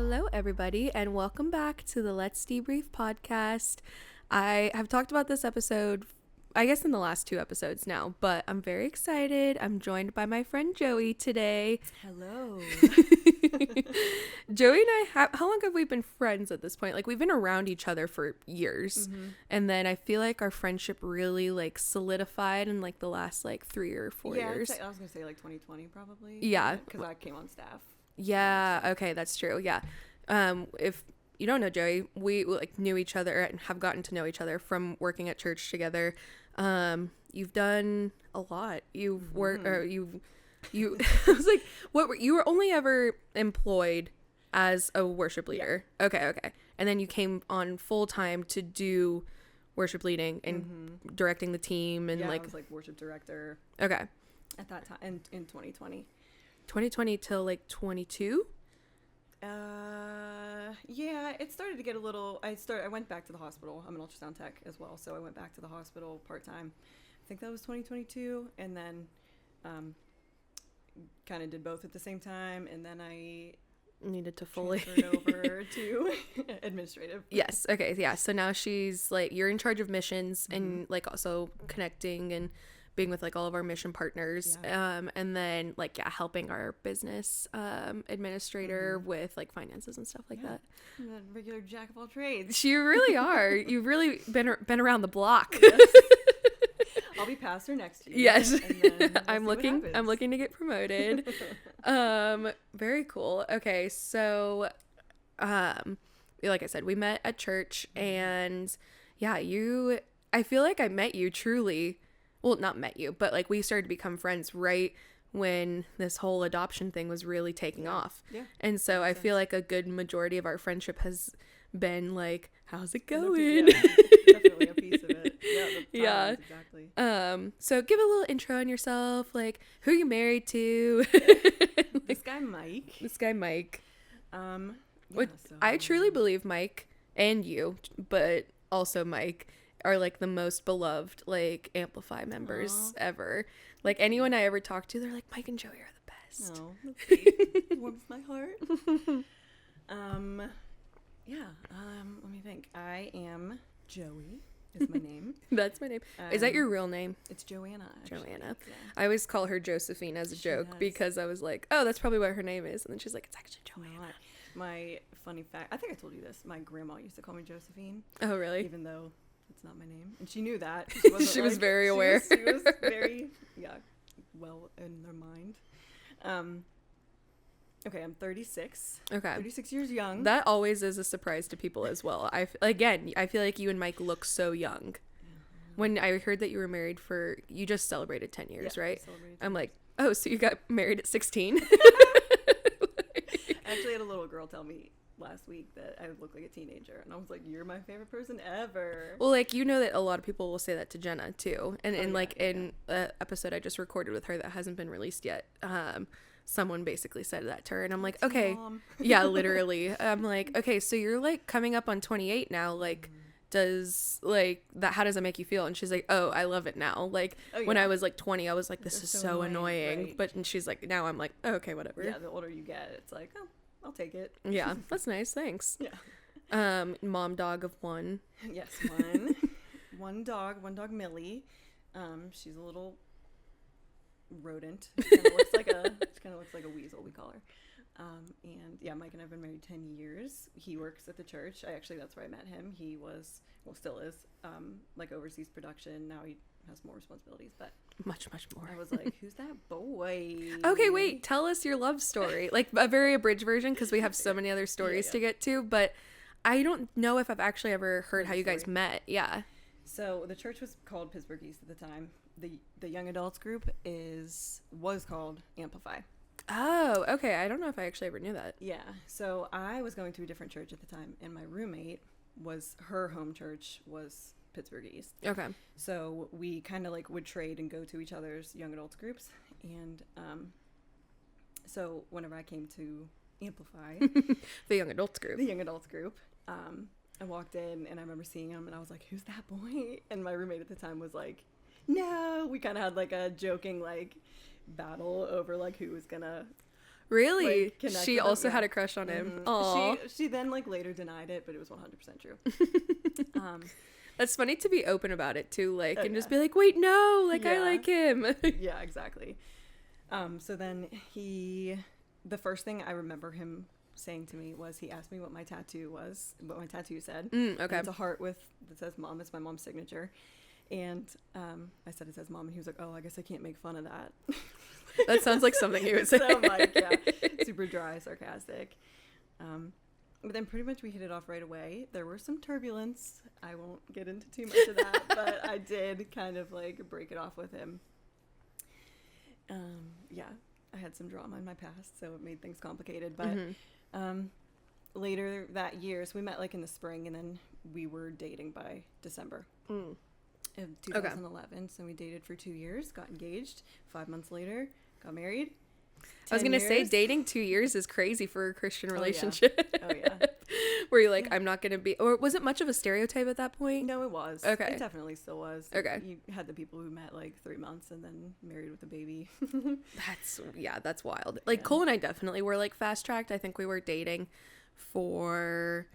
Hello, everybody, and welcome back to the Let's Debrief podcast. I have talked about this episode, I guess, in the last 2 episodes now, but I'm very excited. I'm joined by my friend Joey today. Hello. Joey and I, how long have we been friends at this point? Like, we've been around each other for years, and then I feel like our friendship really, like, solidified in, like, the last, like, 3 or 4 years. I was going to say, like, 2020, probably. Yeah. Because I came on staff. Yeah, okay, that's true. Yeah. If you don't know Joey, we like knew each other and have gotten to know each other from working at church together. You've done a lot. You've worked, or you I was like, you were only ever employed as a worship leader. Yeah. Okay. And then you came on full time to do worship leading and directing the team and I was like worship director. Okay. At that time in 2020. 2020 till like 22? Yeah, it started to get a little, I went back to the hospital. I'm an ultrasound tech as well, so I went back to the hospital part-time. I think that was 2022, and then kind of did both at the same time, and then I needed to fully transferred over to administrative. Yes, okay, yeah, so now she's like, you're in charge of missions and like also connecting and being with like all of our mission partners, and then like helping our business administrator with like finances and stuff like that. I'm a regular jack of all trades. You really are. You've really been around the block. Yes. I'll be pastor next year. Yes. And then I'm looking to get promoted. Very cool. Okay, so like I said, we met at church, and I feel like I met you truly. Well, not met you, but like we started to become friends right when this whole adoption thing was really taking off. Yeah. And so I feel like a good majority of our friendship has been like, how's it going? Yeah, definitely a piece of it. Yeah. Exactly. So give a little intro on yourself, like who you married to. This guy Mike. I truly believe Mike and you, but also Mike, are like the most beloved like Amplify members ever. Like anyone I ever talk to, they're like, Mike and Joey are the best. Oh, that's sweet. Warms my heart. Let me think. I am Joey is my name. That's my name. Is that your real name? It's Joanna. Actually. Joanna. Yeah. I always call her Josephine as a joke because I was like, oh, that's probably what her name is. And then she's like, it's actually Joanna. My funny fact, I think I told you this. My grandma used to call me Josephine. Oh, really? Even though it's not my name. And she knew that. She was very aware. She was very, well in their mind. Okay, I'm 36. Okay. 36 years young. That always is a surprise to people as well. I feel like you and Mike look so young. When I heard that you were married you just celebrated 10 years, right? I'm like, oh, so you got married at 16? I actually had a little girl tell me last week that I look like a teenager, and I was like, you're my favorite person ever. Well, like, you know that a lot of people will say that to Jenna too, and in an episode I just recorded with her that hasn't been released yet, someone basically said that to her, and I'm like, okay, Mom. Yeah, literally. I'm like, okay, so you're like coming up on 28 now, like does like that, how does that make you feel? And she's like, oh, I love it now. Like when I was like 20, I was like, this is so annoying, right? But and she's like, now I'm like, oh, okay, whatever. Yeah, the older you get, it's like, oh, I'll take it. Yeah, that's nice, thanks. Yeah. Mom dog of one. Yes, one dog Millie. She's a little rodent. She kind of looks like a weasel, we call her. And yeah, Mike and I've been married 10 years. He works at the church. That's where I met him. He was, still is, like overseas production. Now he has more responsibilities, but much more. I was like, who's that boy? Okay, wait, tell us your love story. Like a very abridged version, because we have so many other stories to get to, but I don't know if I've actually ever heard how you guys met. Yeah. So the church was called Pittsburgh East at the time. The young adults group was called Amplify. Oh, okay. I don't know if I actually ever knew that. Yeah. So I was going to a different church at the time, and my roommate her home church was Pittsburgh East. Okay. So we kind of like would trade and go to each other's young adults groups, and so whenever I came to Amplify, the young adults group, I walked in and I remember seeing him, and I was like, "Who's that boy?" And my roommate at the time was like, "No." We kind of had like a joking like battle over like who was gonna Really? like, connect She with him. also Yeah. had a crush on him. Mhm. Aw. She then like later denied it, but it was 100% true. That's funny to be open about it too, like, and just yeah. be like, wait, no, like, I Yeah. like him. Yeah, exactly. So then the first thing I remember him saying to me was he asked me what my tattoo said. And Okay. it's a heart that says mom. It's my mom's signature. And I said it says mom, and he was like, oh, I guess I can't make fun of that. That sounds like something he would say. So I'm like, yeah, super dry, sarcastic. But then pretty much we hit it off right away. There were some turbulence. I won't get into too much of that, but I did kind of like break it off with him. Yeah, I had some drama in my past, so it made things complicated. But later that year, so we met like in the spring, and then we were dating by December of 2011. So we dated for 2 years, got engaged. 5 months later, got married. I was going to say, dating 2 years is crazy for a Christian relationship. Oh, yeah. Where you're like, I'm not going to be, or was it much of a stereotype at that point? No, it was. Okay. It definitely still was. Okay. You had the people who met like 3 months and then married with a baby. That's wild. Like, Cole and I definitely were like fast tracked. I think we were dating for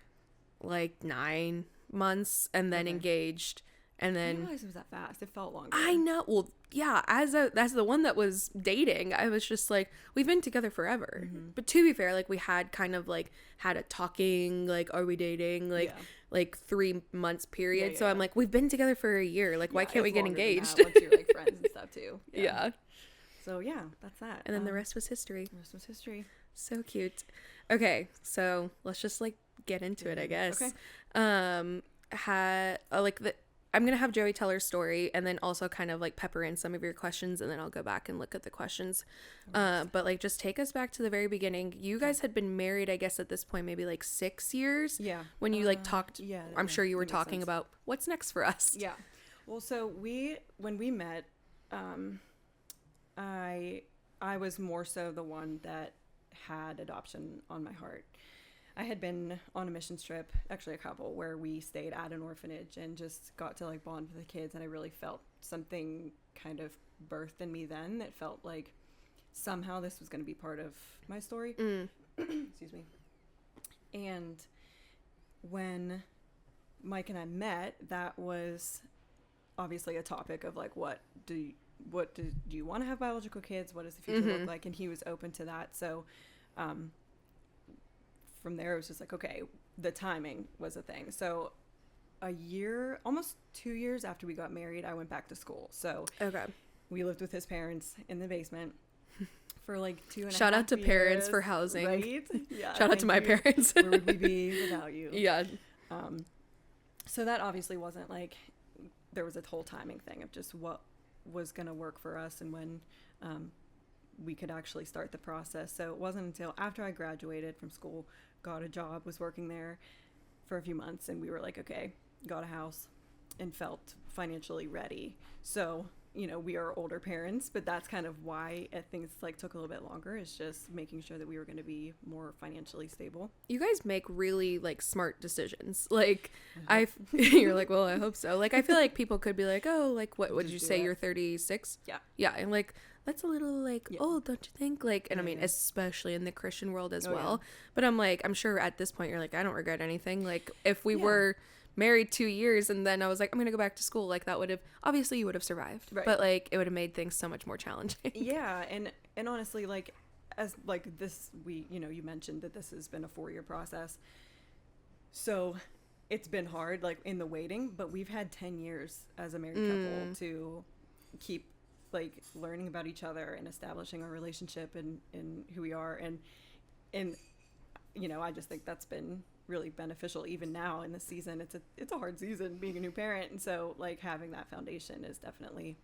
like 9 months and then engaged. And I then didn't realize it was that fast. It felt longer. I know. Well, yeah, as the one that was dating, I was just like, we've been together forever. But to be fair, like we had kind of like had a talking, like, are we dating? Like 3 months period. So I'm like, we've been together for a year. Like, why can't we get engaged? Once you're like friends and stuff too. Yeah. So yeah, that's that. And then the rest was history. The rest was history. So cute. Okay, so let's just like get into it, I guess. Okay. I'm going to have Joey tell her story and then also kind of like pepper in some of your questions, and then I'll go back and look at the questions. But like just take us back to the very beginning. You guys had been married, I guess, at this point, maybe like 6 years. Yeah. When you like talked, yeah, I'm sure you were that makes talking sense. about what's next for us. Yeah. Well, so when we met, I was more so the one that had adoption on my heart. I had been on a missions trip, actually a couple, where we stayed at an orphanage and just got to like bond with the kids, and I really felt something kind of birthed in me then that felt like somehow this was going to be part of my story. Excuse me. And when Mike and I met, that was obviously a topic of like, do you want to have biological kids? What does the future look like? And he was open to that. So, from there, it was just like, okay, the timing was a thing. So almost 2 years after we got married, I went back to school. So we lived with his parents in the basement for like 2.5 years. Shout out to parents for housing. Right? Yeah. Shout out to my parents. Where would we be without you? Yeah. So that obviously wasn't like, there was a whole timing thing of just what was going to work for us and when we could actually start the process. So it wasn't until after I graduated from school, got a job, was working there for a few months, and we were like, okay, got a house and felt financially ready. So, you know, we are older parents, but that's kind of why things like took a little bit longer, is just making sure that we were going to be more financially stable. You guys make really like smart decisions. Like you're like, well, I hope so. Like, I feel like people could be like, oh, like what did you say? You're 36? Yeah. Yeah. And like, that's a little like, oh, don't you think? Like, and I mean, especially in the Christian world as well. But I'm like, I'm sure at this point you're like, I don't regret anything. Like, if we were married 2 years and then I was like, I'm gonna go back to school, like that would have, obviously you would have survived, but like it would have made things so much more challenging. Yeah. And honestly, like, as like this, you mentioned that this has been a 4-year process, so it's been hard like in the waiting, but we've had 10 years as a married couple to keep like learning about each other and establishing our relationship and who we are, and you know, I just think that's been really beneficial. Even now in the season, it's a hard season being a new parent, and so like having that foundation is definitely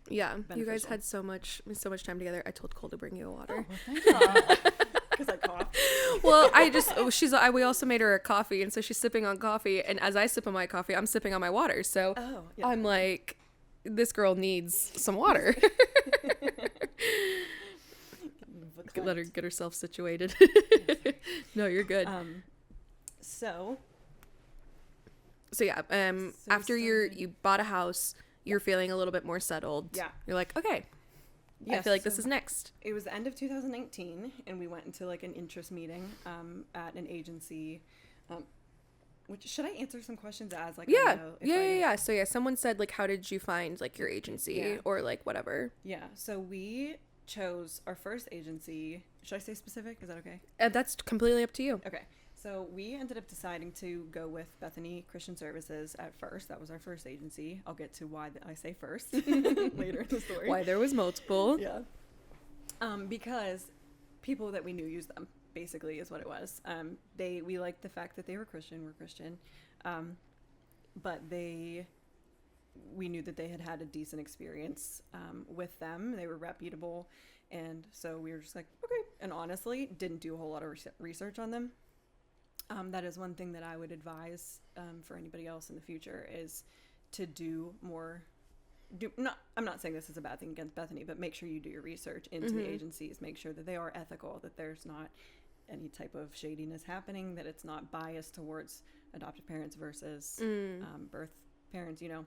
beneficial. You guys had so much time together. I told Cole to bring you a water. Oh, well, thank you. Because I coughed. Well, we also made her a coffee, and so she's sipping on coffee, and as I sip on my coffee, I'm sipping on my water. So I'm like, this girl needs some water. Let her get herself situated. No, you're good. So yeah, after you bought a house, you're feeling a little bit more settled. Yeah. You're like, okay, I feel like this is next. It was the end of 2019, and we went into like an interest meeting at an agency. Which, should I answer some questions as like yeah. So someone said like, how did you find like your agency or like whatever? Yeah. So we chose our first agency. Should I say specific? Is that okay? That's completely up to you. Okay. So we ended up deciding to go with Bethany Christian Services at first. That was our first agency. I'll get to why I say first later in the story. Why there was multiple. Yeah. Because people that we knew used them, basically, is what it was. We liked the fact that they were Christian. We're Christian. But we knew that they had a decent experience with them. They were reputable. And so we were just like, okay. And honestly, didn't do a whole lot of research on them. That is one thing that I would advise for anybody else in the future is to do more. I'm not saying this is a bad thing against Bethany, but make sure you do your research into the agencies. Make sure that they are ethical, that there's not any type of shadiness happening, that it's not biased towards adoptive parents versus birth parents, you know.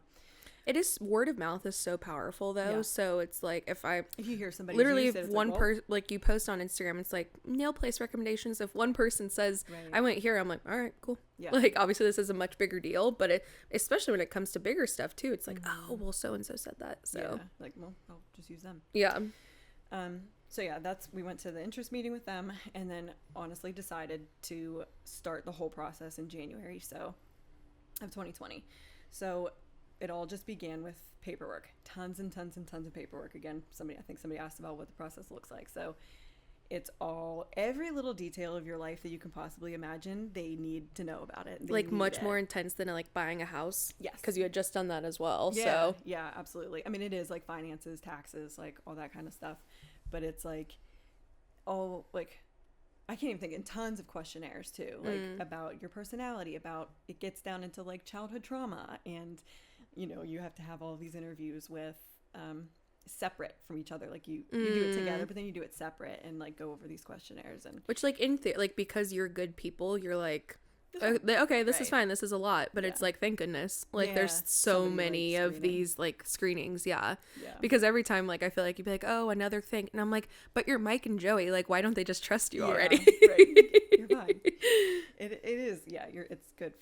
It is, word of mouth is so powerful though. Yeah. So it's like if you hear somebody literally if one person like you post on Instagram, it's like nail place recommendations. If one person says I went here, I'm like, all right, cool. Yeah. Like obviously this is a much bigger deal, but especially when it comes to bigger stuff too, it's like oh well so and so said that. So like well I'll just use them. Yeah. So yeah, we went to the interest meeting with them and then honestly decided to start the whole process in January of 2020. So it all just began with paperwork, tons and tons and tons of paperwork. Again, I think somebody asked about what the process looks like. So it's every little detail of your life that you can possibly imagine, they need to know about it. Like much more intense than like buying a house. Yes. Because you had just done that as well. Yeah, so yeah, absolutely. I mean, it is like finances, taxes, like all that kind of stuff. But it's like all like, I can't even think, in tons of questionnaires too, like about your personality, about it gets down into like childhood trauma, and you know you have to have all these interviews with separate from each other, like you do it together but then you do it separate and like go over these questionnaires, and which like like because you're good people you're like okay this is fine, this is a lot, but it's like thank goodness like there's so many like, of these like screenings because every time like I feel like you'd be like oh another thing, and I'm like but you're Mike and Joey, like why don't they just trust you already? Right. You're fine. It is it's good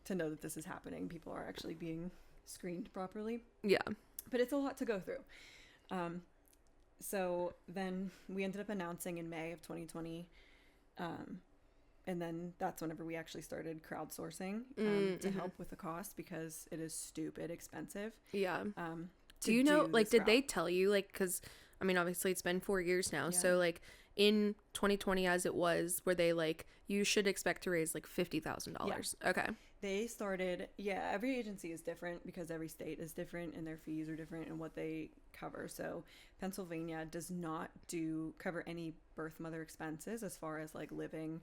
to know that this is happening, people are actually being screened properly, but it's a lot to go through. So then we ended up announcing in May of 2020, and then that's whenever we actually started crowdsourcing to help with the cost, because it is stupid expensive. Do you know like did they tell you like, because I mean obviously it's been 4 years now, so like in 2020 as it was, were they like you should expect to raise like $50,000? Okay. They started, every agency is different because every state is different and their fees are different and what they cover. So Pennsylvania does not cover any birth mother expenses as far as like living,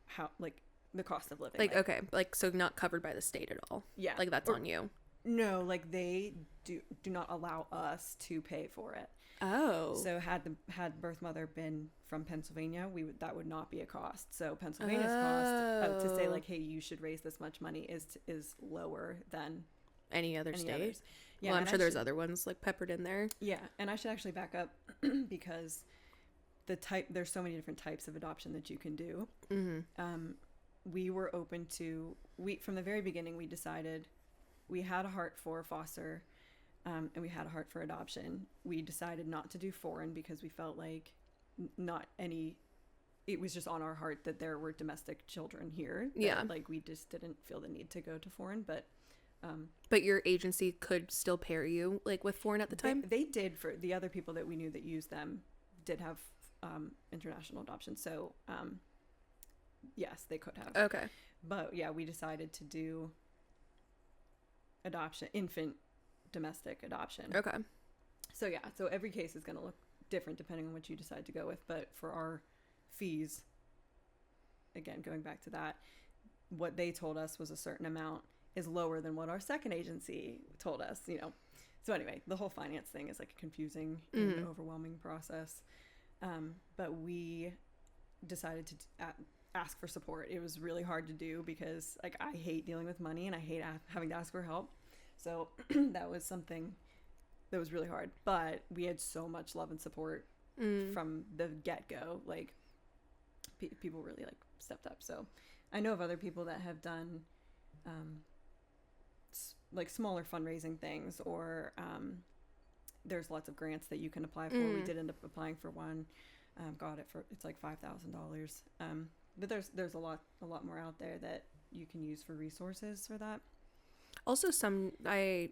how like the cost of living. Like okay, like so not covered by the state at all. Yeah. Like that's on you. No, like they do not allow us to pay for it. Oh. So had birth mother been from Pennsylvania, that would not be a cost. So Pennsylvania's cost to say like, hey, you should raise this much money is lower than any other state. Others. Yeah, well, I'm sure there's other ones like peppered in there. Yeah, and I should actually back up because there's so many different types of adoption that you can do. Mm-hmm. We were open to from the very beginning. We decided we had a heart for foster. And we had a heart for adoption. We decided not to do foreign because we felt like it was just on our heart that there were domestic children here. Like we just didn't feel the need to go to foreign, but your agency could still pair you like with foreign at the time? They did. For the other people that we knew that used them did have international adoption. So yes, they could have. Okay. But yeah, we decided to do adoption, infant domestic adoption. Okay. So so every case is going to look different depending on what you decide to go with, but for our fees, again going back to that, what they told us was a certain amount is lower than what our second agency told us, you know. So anyway, the whole finance thing is like a confusing and overwhelming process, but we decided to ask for support. It was really hard to do because like I hate dealing with money and I hate having to ask for help. So that was something that was really hard, but we had so much love and support from the get-go. Like people really like stepped up. So I know of other people that have done like smaller fundraising things, or there's lots of grants that you can apply for. We did end up applying for one, got it for, it's like $5,000. But there's a lot more out there that you can use for resources for that. Also, I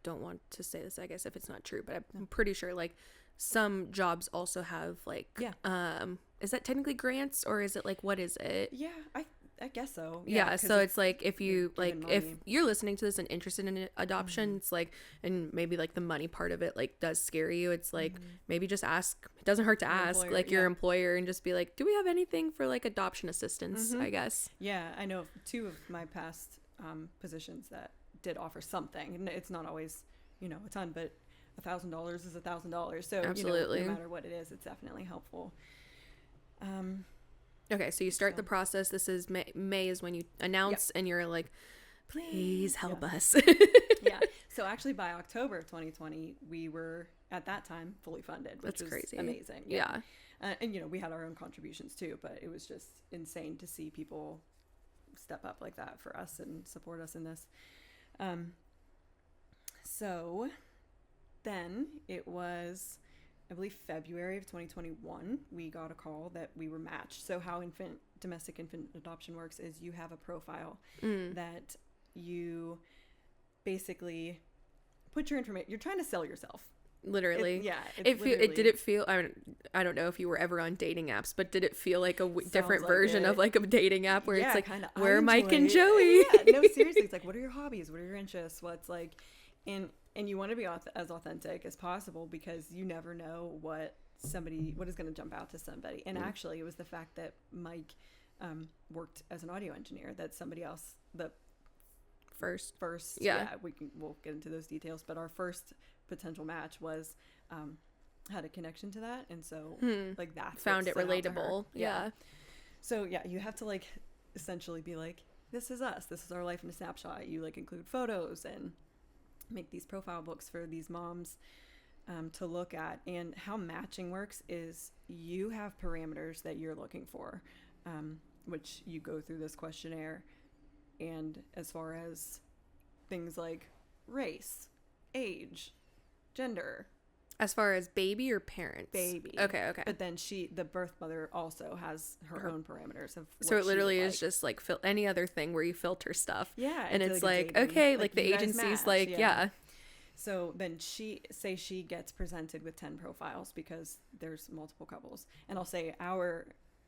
don't want to say this, I guess, if it's not true, but I'm pretty sure like some jobs also have like, is that technically grants, or is it like, what is it? Yeah, I guess so. Yeah, so it's like if you like if you're listening to this and interested in adoption, it's like, and maybe like the money part of it like does scare you. It's like maybe just ask. It doesn't hurt to ask like your employer and just be like, do we have anything for like adoption assistance? I guess. Yeah, I know of 2 of my past positions that did offer something, and it's not always a ton, but $1,000 is $1,000. So absolutely, no matter what it is, it's definitely helpful. Okay, so you start the process. This is May is when you announce, and you're like, please help us. Yeah. So actually by October of 2020, we were at that time fully funded, which was crazy. Amazing. Yeah. And we had our own contributions too, but it was just insane to see people step up like that for us and support us in this. So then it was, I believe, February of 2021, we got a call that we were matched. So how domestic infant adoption works is you have a profile that you basically put your information. You're trying to sell yourself. Literally. Did it feel, I don't know if you were ever on dating apps, but did it feel like a different version of like a dating app where it's like, where are Mike and Joey? Yeah, no, seriously. It's like, what are your hobbies? What are your interests? What's like, and you want to be as authentic as possible, because you never know what is going to jump out to somebody. And actually it was the fact that Mike worked as an audio engineer that somebody else, the first we'll get into those details, but our first potential match was had a connection to that, and so like that found it relatable. So you have to like essentially be like, this is us, this is our life in a snapshot. You like include photos and make these profile books for these moms to look at. And how matching works is you have parameters that you're looking for, which you go through this questionnaire. And as far as things like race, age, gender. As far as baby or parents? Baby. Okay. But then the birth mother also has her own parameters of what so it literally is just like any other thing where you filter stuff. Yeah. And it's like okay, like the agency's like, yeah. So then she gets presented with 10 profiles because there's multiple couples. And I'll say our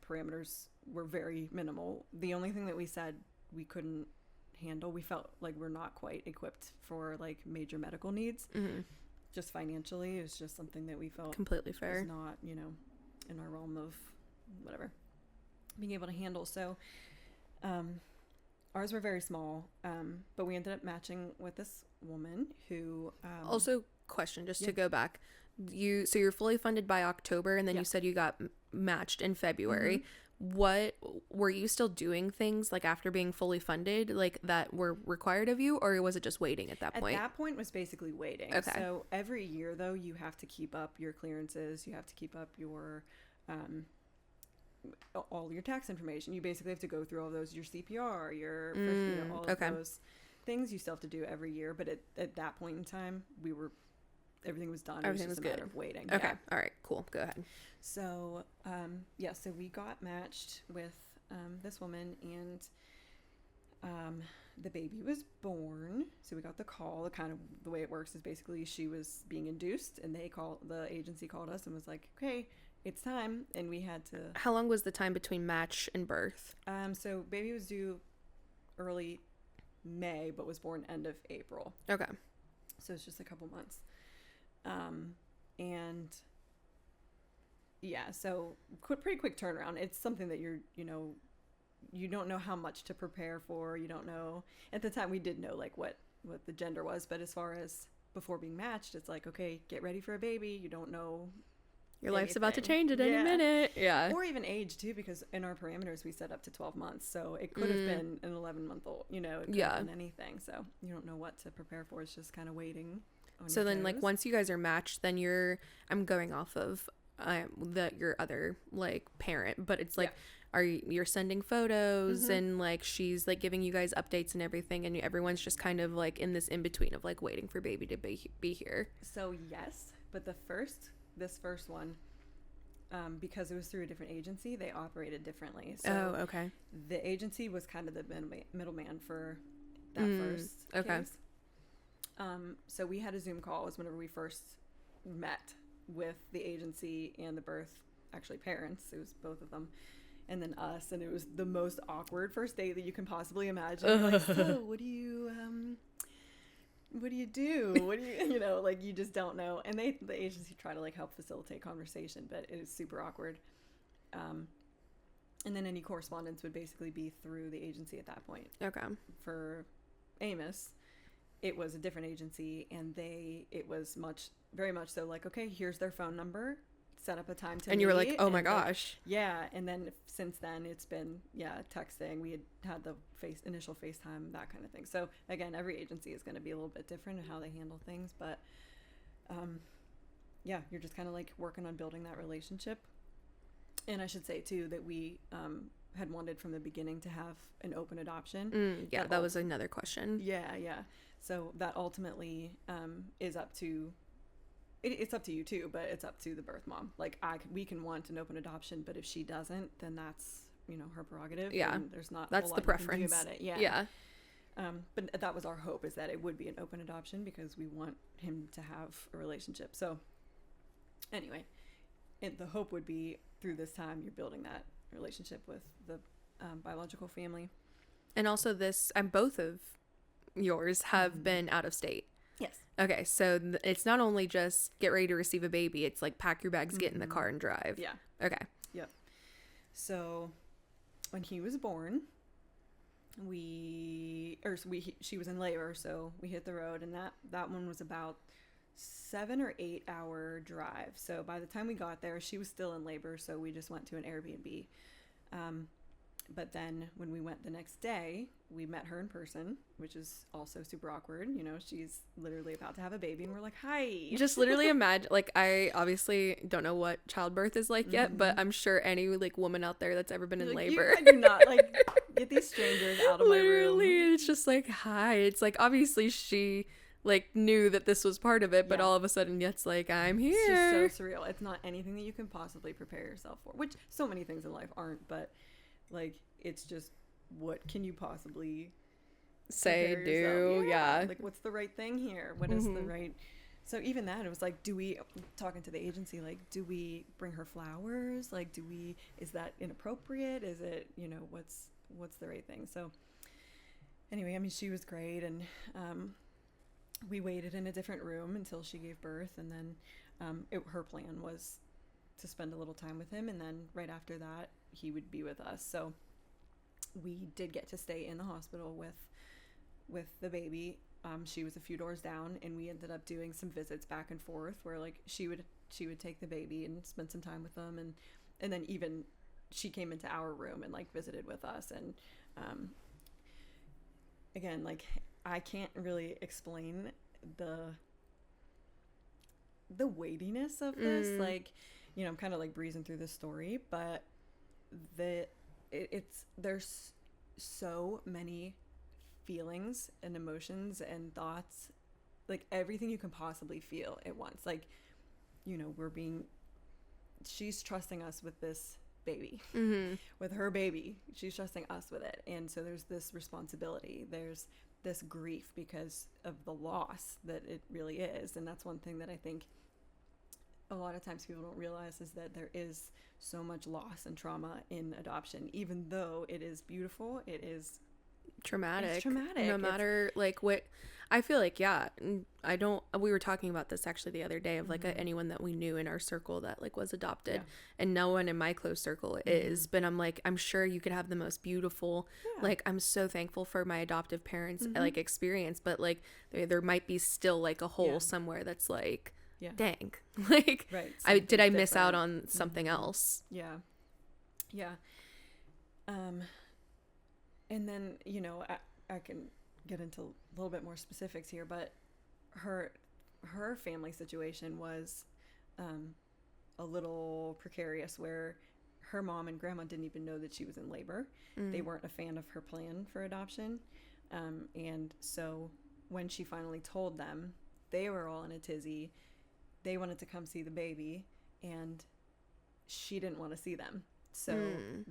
parameters were very minimal. The only thing that we said we couldn't handle, we felt like we're not quite equipped for like major medical needs. Just financially, it was just something that we felt completely fair, was not, in our realm of whatever being able to handle. So ours were very small, but we ended up matching with this woman who also question just to go back, so you're fully funded by October, and then you said you got matched in February. What were you still doing things like after being fully funded, like that were required of you, or was it just waiting at that point? At that point was basically waiting. Okay. So every year though, you have to keep up your clearances, you have to keep up your all your tax information. You basically have to go through all those, your CPR, your all of those things you still have to do every year. But at that point in time, everything was done. Everything was a good. Matter of waiting. Okay. Yeah. All right. Cool. Go ahead. So, so we got matched with this woman, and the baby was born. So we got the call. The way it works is basically she was being induced, and the agency called us and was like, okay, it's time. And we had to. How long was the time between match and birth? So baby was due early May, but was born end of April. Okay. So it's just a couple months. And yeah, so pretty quick turnaround. It's something that you don't know how much to prepare for. You don't know. At the time we did know like what the gender was, but as far as before being matched, it's like, okay, get ready for a baby. You don't know. Your life's about to change at any minute. Yeah. Or even age too, because in our parameters we set up to 12 months. So it could have been an 11-month-old, it could have been anything. So you don't know what to prepare for. It's just kind of waiting So then, like, toes. once you guys are matched, then I'm going off of your other, like, parent, but it's like, you're sending photos and, like, she's, like, giving you guys updates and everything, and everyone's just kind of, like, in this in-between of, like, waiting for baby to be here. So, yes, but this first one, because it was through a different agency, they operated differently. So okay. the agency was kind of the middleman for that first case. So we had a Zoom call. It was whenever we first met with the agency and the birth, actually parents. It was both of them. And then us. And it was the most awkward first date that you can possibly imagine. Like, so what do you do? What do you, like, you just don't know. And the agency tried to, like, help facilitate conversation, but it was super awkward. And then any correspondence would basically be through the agency at that point. Okay. For Amos, it was a different agency, and it was very much so like, okay, here's their phone number, set up a time to meet. And you were like, oh my gosh. Yeah. And then since then it's been, texting. We had the initial FaceTime, that kind of thing. So again, every agency is going to be a little bit different in how they handle things, but you're just kind of like working on building that relationship. And I should say too that we had wanted from the beginning to have an open adoption. That was another question. Yeah. So that ultimately is up to it's up to you too, but it's up to the birth mom. Like, we can want an open adoption, but if she doesn't, then that's, her prerogative. Yeah. And there's not that's a lot the preference you can do about it. Yeah. But that was our hope, is that it would be an open adoption because we want him to have a relationship. So anyway, the hope would be through this time you're building that relationship with the biological family. And also both of yours have been out of state. Yes. Okay, so it's not only just get ready to receive a baby, it's like pack your bags, get in the car and drive. Yeah. Okay. Yep. So when he was born, she was in labor, so we hit the road, and that one was about 7 or 8 hour drive. So by the time we got there, she was still in labor, so we just went to an Airbnb. But then when we went the next day, we met her in person, which is also super awkward. She's literally about to have a baby, and we're like, hi. Just literally imagine, like, I obviously don't know what childbirth is like yet, but I'm sure any, like, woman out there that's ever been in labor. I do not, like, get these strangers out of my room. Literally, it's just like, hi. It's like, obviously she, like, knew that this was part of it, but all of a sudden it's like, I'm here. It's just so surreal. It's not anything that you can possibly prepare yourself for, which so many things in life aren't, but, like, it's just, what can you possibly say, do? Yeah. Like, what's the right thing here? What is the right... So even that, it was like, talking to the agency, like, do we bring her flowers? Like, is that inappropriate? Is it, what's the right thing? So anyway, I mean, she was great. And we waited in a different room until she gave birth. And then her plan was to spend a little time with him. And then right after that, he would be with us. So we did get to stay in the hospital with the baby. She was a few doors down, and we ended up doing some visits back and forth where, like, she would take the baby and spend some time with them, and then even she came into our room and, like, visited with us. And again, like, I can't really explain the weightiness of this. Like, I'm kind of like breezing through this story, but there's so many feelings and emotions and thoughts, like everything you can possibly feel at once. Like, she's trusting us with this baby, with her baby. She's trusting us with it. And so there's this responsibility. There's this grief because of the loss that it really is. And that's one thing that I think a lot of times people don't realize, is that there is so much loss and trauma in adoption. Even though it is beautiful, it is traumatic. It's traumatic. No matter like what, I feel like, we were talking about this actually the other day of like anyone that we knew in our circle that like was adopted, and no one in my close circle is, but I'm like, I'm sure you could have the most beautiful, like, I'm so thankful for my adoptive parents like experience, but like there might be still like a hole somewhere that's like, dang, like, did I miss out on something else? And then, I can get into a little bit more specifics here, but her family situation was a little precarious, where her mom and grandma didn't even know that she was in labor. They weren't a fan of her plan for adoption. And so when she finally told them, they were all in a tizzy. They wanted to come see the baby, and she didn't want to see them. So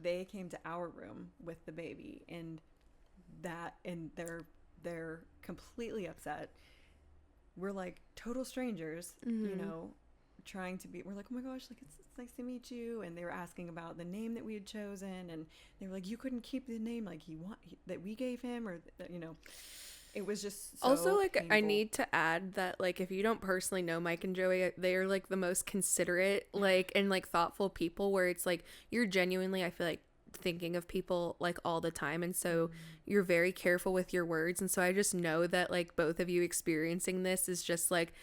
they came to our room with the baby, and they're completely upset. We're like total strangers, you know, trying to be, we're like, oh my gosh, like it's nice to meet you. And they were asking about the name that we had chosen, and they were like, you couldn't keep the name like that we gave him, or you know, it was just so also like painful. I need to add that like if you don't personally know Mike and Joey, they're like the most considerate like and like thoughtful people, where it's like you're genuinely, I feel like, thinking of people like all the time, and so you're very careful with your words. And so I just know that like both of you experiencing this is just like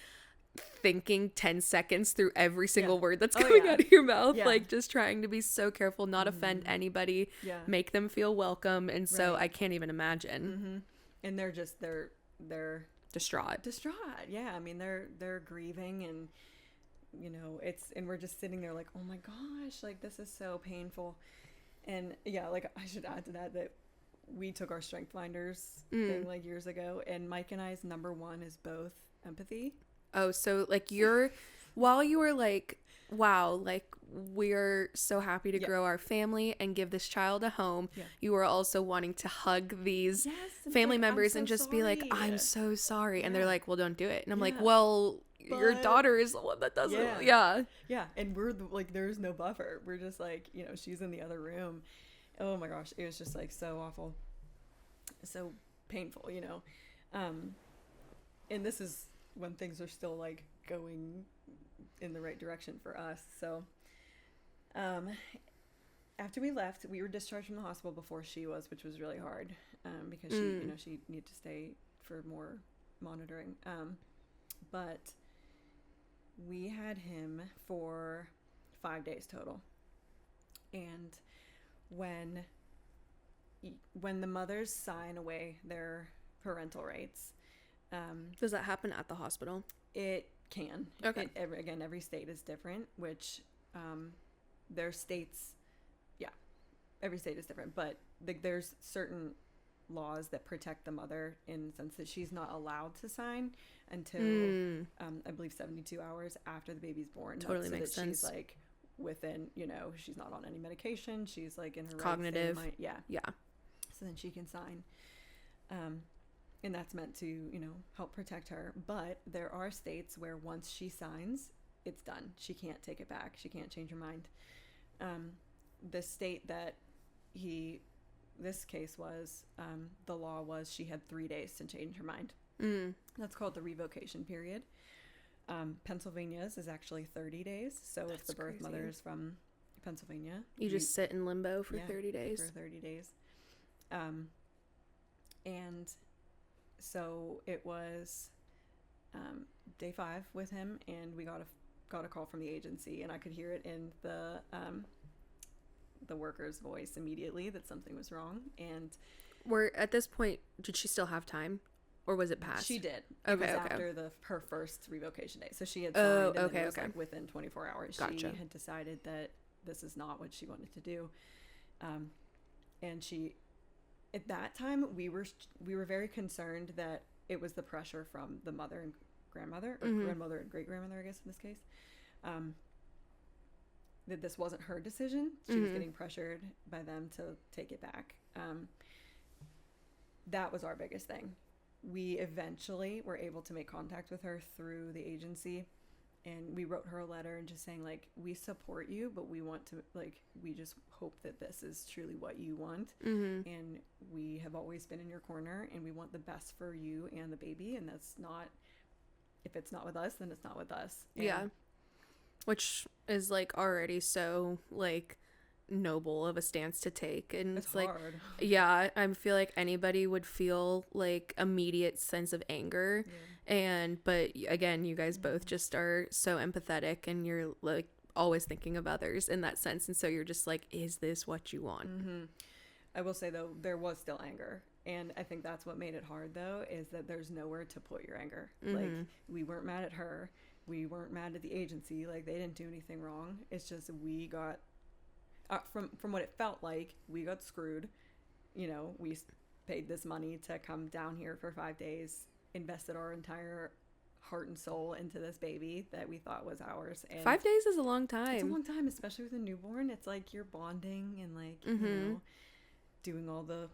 thinking 10 seconds through every single word that's coming out of your mouth, like just trying to be so careful, not offend anybody, make them feel welcome. And so I can't even imagine. And they're just they're distraught. Yeah, I mean they're grieving, and you know, and we're just sitting there like, oh my gosh, like this is so painful. And yeah, like I should add to that we took our Strength Finders thing like years ago, and Mike and I's number one is both empathy. Oh, so like while you were like, wow, like we're so happy to grow our family and give this child a home, you were also wanting to hug these family members and just be like, I'm so sorry. And they're like, well, don't do it. And I'm like, well, your daughter is the one that does it. Yeah. And we're like, there's no buffer. We're just like, you know, she's in the other room. Oh my gosh. It was just like so awful. So painful, you know? And this is when things are still like going in the right direction for us. So, after we left, we were discharged from the hospital before she was, which was really hard, because she, you know, she needed to stay for more monitoring. But we had him for 5 days total. And when the mothers sign away their parental rights, does that happen at the hospital? It can. Okay. Every state is different, which their states, every state is different, but there's certain laws that protect the mother in the sense that she's not allowed to sign until I believe 72 hours after the baby's born. Totally makes sense. She's like within, you know, she's not on any medication. She's like in her cognitive. Right state of mind. Yeah. So then she can sign. And that's meant to, you know, help protect her. But there are states where once she signs, it's done. She can't take it back. She can't change her mind. The state that this case was, the law was she had 3 days to change her mind. That's called the revocation period. Pennsylvania's is actually 30 days. So if the birth mother is from Pennsylvania, you just sit in limbo for 30 days. For 30 days. And so it was day 5 with him, and we got a call from the agency, and I could hear it in the worker's voice immediately that something was wrong. And at this point, did she still have time, or was it past? She did. It was after her first revocation day. So she had signed, and it was like within 24 hours. Gotcha. She had decided that this is not what she wanted to do, and she. At that time, we were very concerned that it was the pressure from the mother and grandmother, or grandmother and great-grandmother, I guess, in this case, that this wasn't her decision. She was getting pressured by them to take it back. That was our biggest thing. We eventually were able to make contact with her through the agency, and we wrote her a letter and just saying, like, we support you, but we want to, like, we just hope that this is truly what you want. And we have always been in your corner, and we want the best for you and the baby. And that's not, if it's not with us, then it's not with us. And which is like already so like noble of a stance to take. And it's like hard. I feel like anybody would feel like immediate sense of anger. But again, you guys both just are so empathetic, and you're like always thinking of others in that sense, and so you're just like, is this what you want? I will say though, there was still anger, And I think that's what made it hard, though, is that there's nowhere to put your anger. Mm-hmm. Like, we weren't mad at her. We weren't mad at the agency. Like, they didn't do anything wrong. It's just we got, from what it felt like, we got screwed. You know, we paid this money to come down here for 5 days, invested our entire heart and soul into this baby that we thought was ours. And 5 days is a long time. It's a long time, especially with a newborn. It's like you're bonding and like, mm-hmm. you know, doing all the,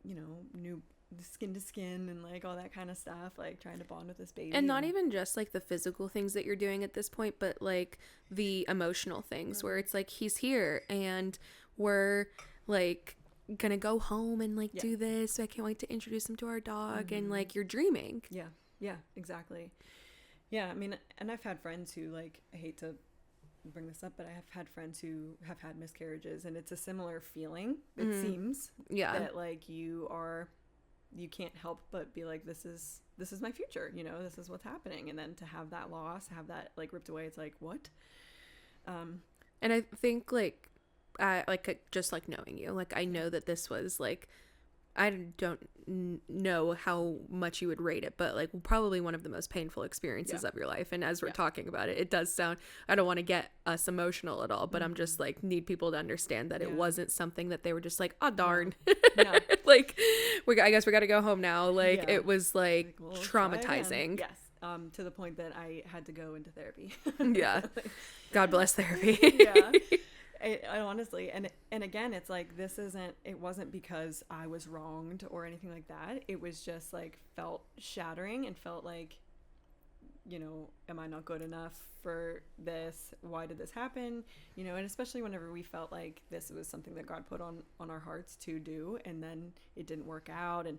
you know, new skin to skin and like all that kind of stuff, like trying to bond with this baby. And not even just like the physical things that you're doing at this point, but like the emotional things where it's like he's here and we're like gonna go home and like do this. I can't wait to introduce him to our dog. And like you're dreaming. Yeah, exactly. Yeah, I mean, and I've had friends who, like, I hate to bring this up, but I have had friends who have had miscarriages, and it's a similar feeling, it seems. Yeah. That, like, you can't help but be like, this is my future, you know, this is what's happening. And then to have that loss, have that, like, ripped away, it's like, what? And I think, like, just, like, knowing you, like, I know that this was, like, I don't know how much you would rate it, but like probably one of the most painful experiences of your life. And as we're talking about it, it does sound, I don't want to get us emotional at all, but I'm just like, need people to understand that it wasn't something that they were just like, oh, darn. No. Like, I guess we got to go home now. Like, it was like well, traumatizing. Yes. To the point that I had to go into therapy. Yeah. God bless therapy. Yeah. I honestly, and again, it's like, it wasn't because I was wronged or anything like that. It was just like, felt shattering and felt like, you know, am I not good enough for this? Why did this happen? You know, and especially whenever we felt like this was something that God put on our hearts to do, and then it didn't work out, and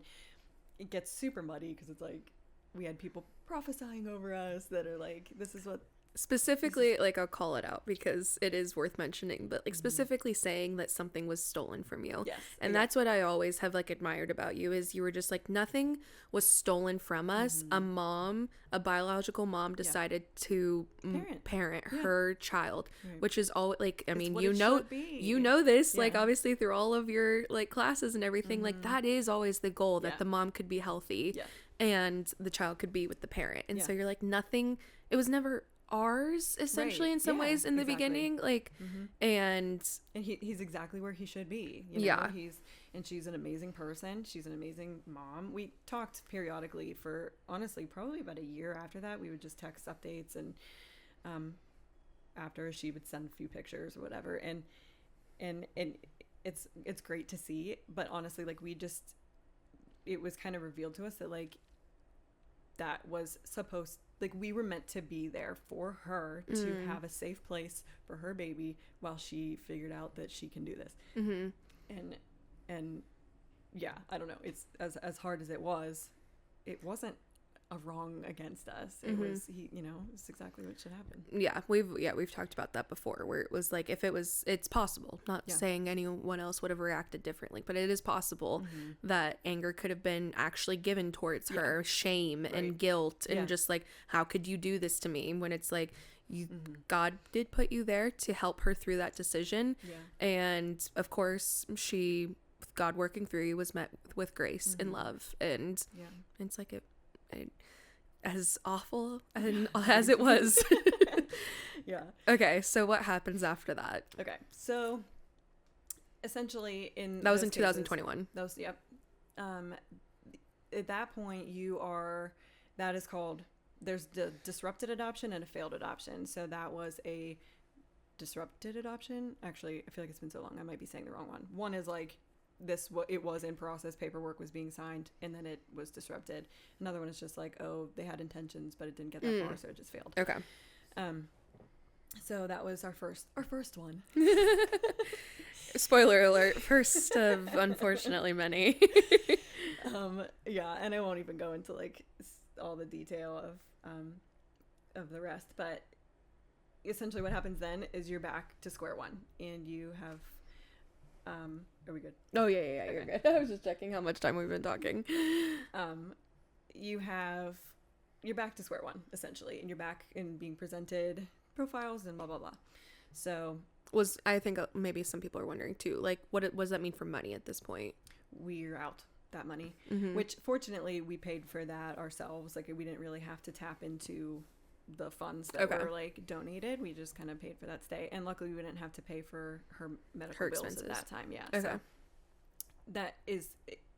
it gets super muddy because it's like, we had people prophesying over us that are like, this is what, specifically, like, I'll call it out because it is worth mentioning, but like specifically saying that something was stolen from you. Yes. And that's what I always have like admired about you, is you were just like, nothing was stolen from us. A biological mom decided to parent her child, which is all like, I mean, you know this, like obviously through all of your like classes and everything, like that is always the goal, that the mom could be healthy and the child could be with the parent. And so you're like, nothing, it was never ours essentially in some ways in the beginning, like and he's exactly where he should be, you know? And she's an amazing person, she's an amazing mom. We talked periodically for honestly probably about a year after that. We would just text updates, and after she would send a few pictures or whatever, and it's great to see. But honestly, like, it was kind of revealed to us that like that was supposed, like, we were meant to be there for her to have a safe place for her baby while she figured out that she can do this. And yeah, I don't know, it's as hard as it wasn't a wrong against us. It was, you know, it's exactly what should happen. We've talked about that before, where it was like, if it's possible, not saying anyone else would have reacted differently, but it is possible that anger could have been actually given towards her, shame and guilt, and just like, how could you do this to me, when it's like, God did put you there to help her through that decision. And of course, she, with God working through you, was met with grace and love, and it's like it as awful and as it was. Okay, so what happens after that? Okay, so essentially that was in 2021. At that point, that is called, there's the disrupted adoption and a failed adoption. So that was a disrupted adoption. Actually, I feel like it's been so long, I might be saying the wrong one. One is like, it was in process, paperwork was being signed, and then it was disrupted. Another one is just like, oh, they had intentions, but it didn't get that far, so it just failed. Okay. So that was our first one. Spoiler alert, first of unfortunately many. Yeah, and I won't even go into like all the detail of the rest, but essentially what happens then is you're back to square one, and you have are we good? Oh yeah, okay. You're good. I was just checking how much time we've been talking. You're back to square one essentially, and you're back in being presented profiles and blah blah blah. So I think maybe some people are wondering too, like, what does that mean for money at this point? We're out. that money, Mm-hmm. which fortunately we paid for that ourselves. Like we didn't really have to tap into the funds that were like donated. We just kind of paid for that stay, and luckily we didn't have to pay for her medical bills at that time. Yeah. Okay. So that is,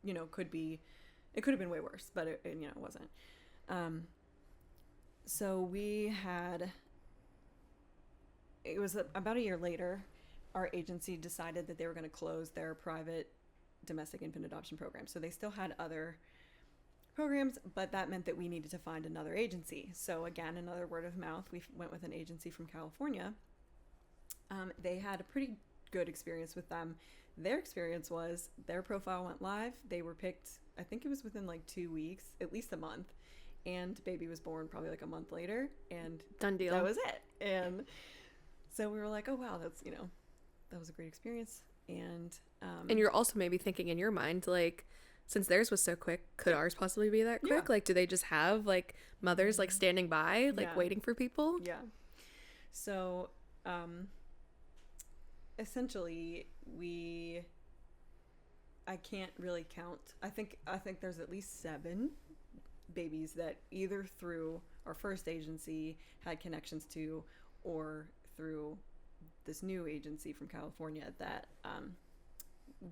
you know, it could have been way worse, but it you know, it wasn't. So it was about a year later, our agency decided that they were going to close their private domestic infant adoption program. So they still had other programs, but that meant that we needed to find another agency. So again, another word of mouth, we went with an agency from California. They had a pretty good experience with them. Their experience was their profile went live. They were picked, I think it was within like 2 weeks, at least a month. And baby was born probably like a month later. And done deal. That was it. And so we were like, oh, wow, that's, you know, that was a great experience. And you're also maybe thinking in your mind, like, since theirs was so quick, could ours possibly be that quick? Yeah. Like, do they just have like mothers like standing by, like waiting for people? Yeah. So, essentially I can't really count. I think there's at least 7 babies that either through our first agency had connections to, or through this new agency from California that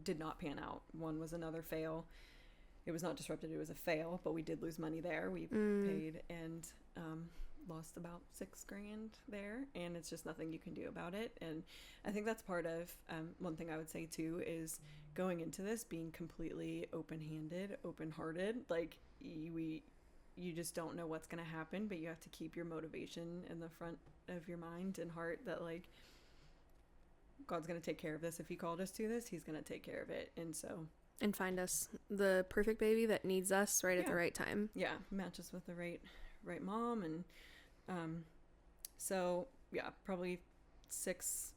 did not pan out. One was another fail. It was not disrupted, it was a fail, but we did lose money there. We paid and lost about $6,000 there, and it's just nothing you can do about it. And I think that's part of one thing I would say too is going into this being completely open-handed, open-hearted. Like you just don't know what's going to happen, but you have to keep your motivation in the front of your mind and heart that like God's going to take care of this. If he called us to this, he's going to take care of it. And find us the perfect baby that needs us right at the right time. Yeah, match us with the right mom. And so yeah, probably six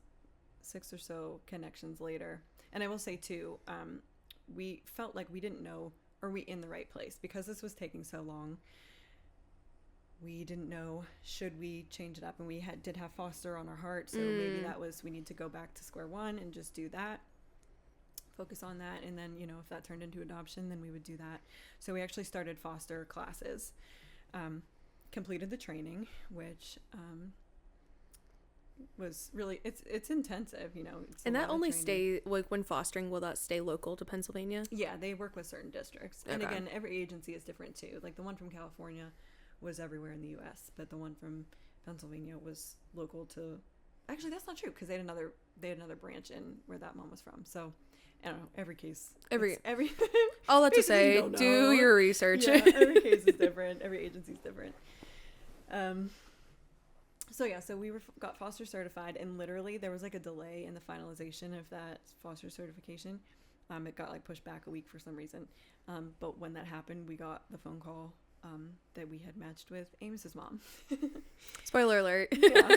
or so connections later. And I will say too, we felt like we didn't know, are we in the right place? Because this was taking so long, we didn't know, should we change it up? And we did have foster on our heart, so maybe that was, we need to go back to square one and just do that, focus on that. And then, you know, if that turned into adoption, then we would do that. So we actually started foster classes, completed the training, which was really, it's intensive, you know. And that only stay, like when fostering, will that stay local to Pennsylvania? Yeah, they work with certain districts. And again, every agency is different too. Like the one from California was everywhere in the U.S., but the one from Pennsylvania was local to, actually that's not true, because they had another branch in where that mom was from. So I don't know, every case, every all that to say, do your research. Yeah, every case is different, every agency is different. So yeah, so we got foster certified, and literally there was like a delay in the finalization of that foster certification. It got like pushed back a week for some reason. But when that happened, we got the phone call that we had matched with Amos's mom. Spoiler alert. Yeah,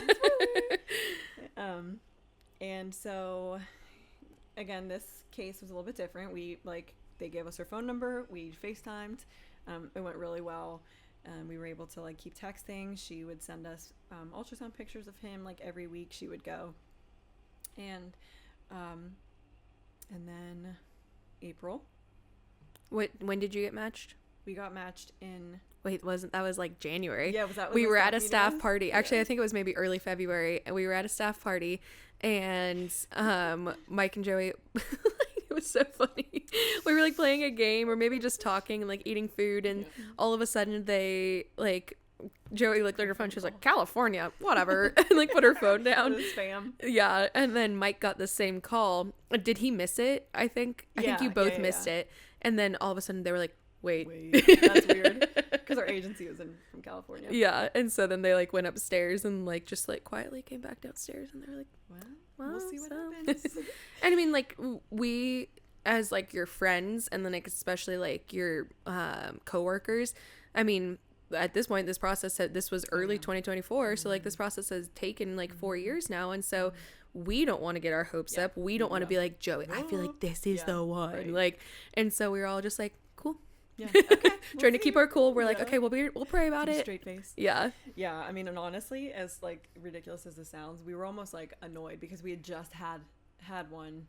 spoiler. And so again, this case was a little bit different. They gave us her phone number. We FaceTimed. It went really well. We were able to like keep texting. She would send us ultrasound pictures of him like every week. She would go, and then April. When did you get matched? We got matched in. Wait, that was like January? Yeah, was that? We were at a staff party. Actually, I think it was maybe early February. And we were at a staff party, and Mike and Joey. It was so funny. We were like playing a game or maybe just talking and like eating food, and all of a sudden they like Joey looked at her phone. She was like, California, whatever, and like put her phone down. It was spam. Yeah, and then Mike got the same call. Did he miss it? I think you both missed it. And then all of a sudden they were like, wait. That's weird, because our agency was from California. Yeah, and so then they like went upstairs and like just like quietly came back downstairs, and they were like, well, we'll see what happens. And I mean, like, we as like your friends, and then like especially like your coworkers, I mean, at this point this process this was early 2024, so like this process has taken like 4 years now, and so we don't want to get our hopes up. We don't want to be like, Joey, I feel like this is the one, right. Like, and so we were all just like, cool. Yeah. Okay. Trying to keep our cool. We're like, okay, we'll pray about it. Straight face. Yeah. Yeah. I mean, and honestly, as like ridiculous as this sounds, we were almost like annoyed because we had just had one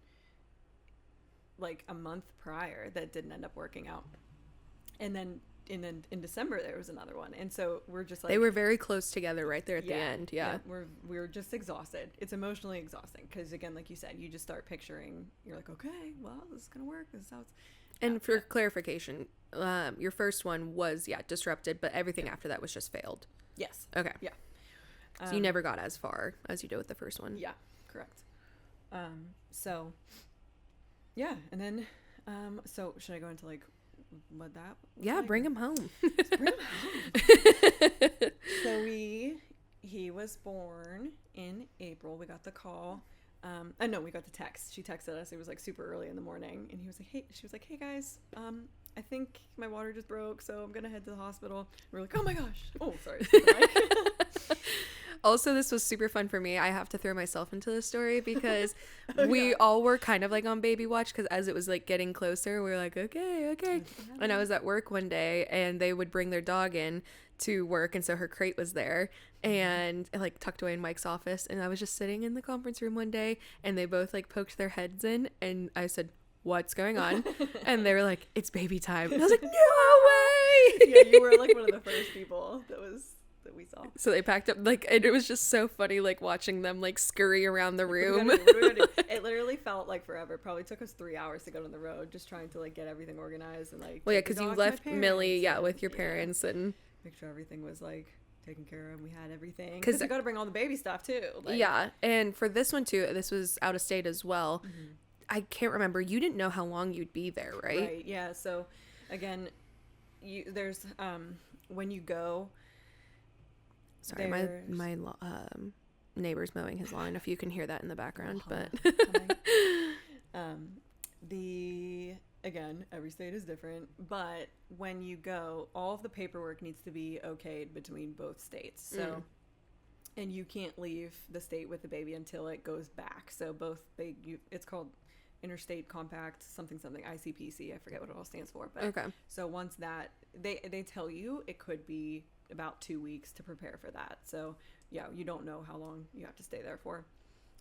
like a month prior that didn't end up working out. And then in December there was another one. And so we're just like, they were very close together right there at the end. We're just exhausted. It's emotionally exhausting because, again, like you said, you just start picturing, you're like, okay, well, this is gonna work, this is how it's. And for clarification, your first one was disrupted, but everything after that was just failed. Yes. Okay. Yeah. So you never got as far as you did with the first one. Yeah, correct. So yeah, and then so should I go into like what that was? Yeah, like? bring him home. Bring him home. So he was born in April. We got the call. No, we got the text. She texted us. It was like super early in the morning, and she was like, hey guys, I think my water just broke, so I'm gonna head to the hospital. We're like, oh my gosh. Oh, sorry. Also, this was super fun for me. I have to throw myself into this story because we all were kind of like on baby watch, because as it was like getting closer, we were like, okay. And I was at work one day, and they would bring their dog in to work, and so her crate was there, and like tucked away in Mike's office, and I was just sitting in the conference room one day, and they both like poked their heads in, and I said, what's going on? And they were like, it's baby time. And I was like, no way. Yeah, you were like one of the first people that we saw. So they packed up, like, and it was just so funny, like watching them like scurry around the room. What are we gonna do? It literally felt like forever. It probably took us 3 hours to go on the road, just trying to like get everything organized and like. Well, yeah, because you left Millie, with your parents, and make sure everything was like taken care of. We had everything because you got to bring all the baby stuff too. Like, yeah, and for this one too, this was out of state as well. Mm-hmm. I can't remember. You didn't know how long you'd be there, right? Right. Yeah. So, again, there's when you go. Sorry, my neighbor's mowing his lawn. If you can hear that in the background, but again, every state is different. But when you go, all of the paperwork needs to be okayed between both states. So, and you can't leave the state with the baby until it goes back. So it's called Interstate Compact something ICPC. I forget what it all stands for. But okay. So once that they tell you, it could be about 2 weeks to prepare for that. So yeah, you don't know how long you have to stay there for.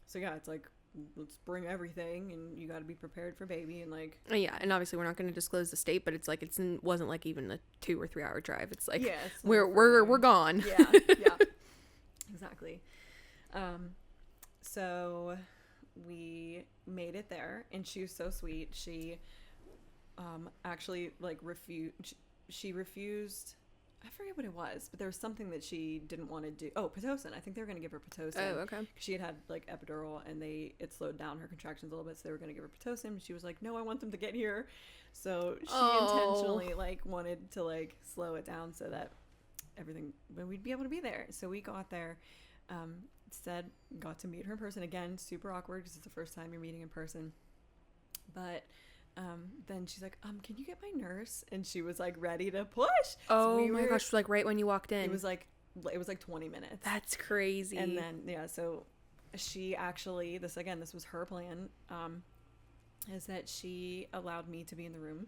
So yeah, it's like, let's bring everything, and you got to be prepared for baby, and like yeah. And obviously we're not going to disclose the state, but it's like wasn't like even a 2 or 3 hour drive. It's like it's we're gone. Yeah. Exactly. So we made it there, and she was so sweet. She actually like refused. I forget what it was, but there was something that she didn't want to do. Oh, Pitocin. I think they were going to give her Pitocin. Oh, okay. She had like epidural, and it slowed down her contractions a little bit, so they were going to give her Pitocin. She was like, no, I want them to get here. So she intentionally like wanted to like slow it down so that we'd be able to be there. So we got there, got to meet her in person again. Super awkward because it's the first time you're meeting in person. But then she's like, can you get my nurse? And she was like ready to push. Oh, so my gosh, like right when you walked in. It was like 20 minutes. That's crazy. And then so she actually, this was her plan, is that she allowed me to be in the room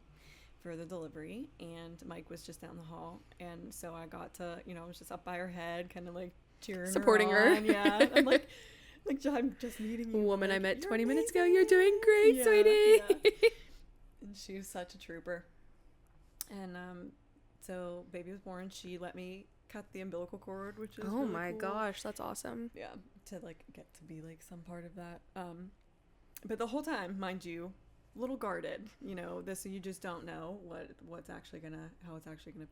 for the delivery, and Mike was just down the hall, and so I got to, I was just up by her head, kind of like cheering, supporting her. Yeah, I'm like I'm just meeting you. Woman, like, I met 20 minutes ago. You're doing great, sweetie. Yeah. And she was such a trooper. And so baby was born. She let me cut the umbilical cord, which is oh really my cool. gosh, that's awesome. Yeah, to like get to be like some part of that. But the whole time, mind you, little guarded. This you just don't know how it's actually gonna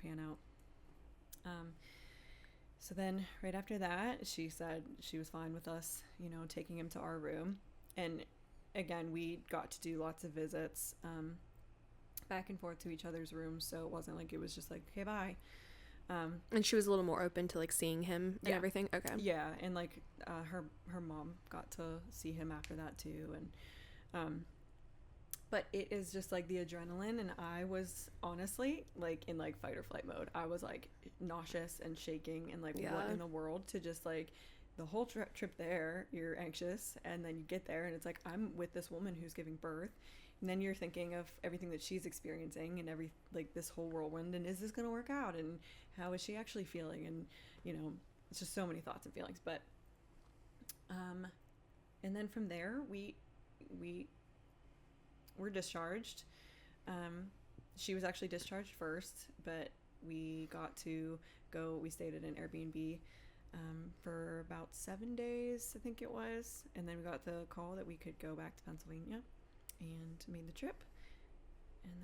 pan out. So then right after that, she said she was fine with us, taking him to our room. And again, we got to do lots of visits back and forth to each other's rooms. So it wasn't like it was just like, okay, bye. And she was a little more open to like seeing him and everything. Okay. Yeah. And like her mom got to see him after that too. And but it is just like the adrenaline, and I was honestly like in like fight or flight mode. I was like nauseous and shaking and like what in the world, to just like the whole trip there, you're anxious, and then you get there and it's like I'm with this woman who's giving birth, and then you're thinking of everything that she's experiencing and this whole whirlwind, and is this going to work out, and how is she actually feeling, and it's just so many thoughts and feelings. But and then from there we we're discharged. She was actually discharged first, but we got to go. We stayed at an Airbnb for about 7 days, I think it was, and then we got the call that we could go back to Pennsylvania, and made the trip. And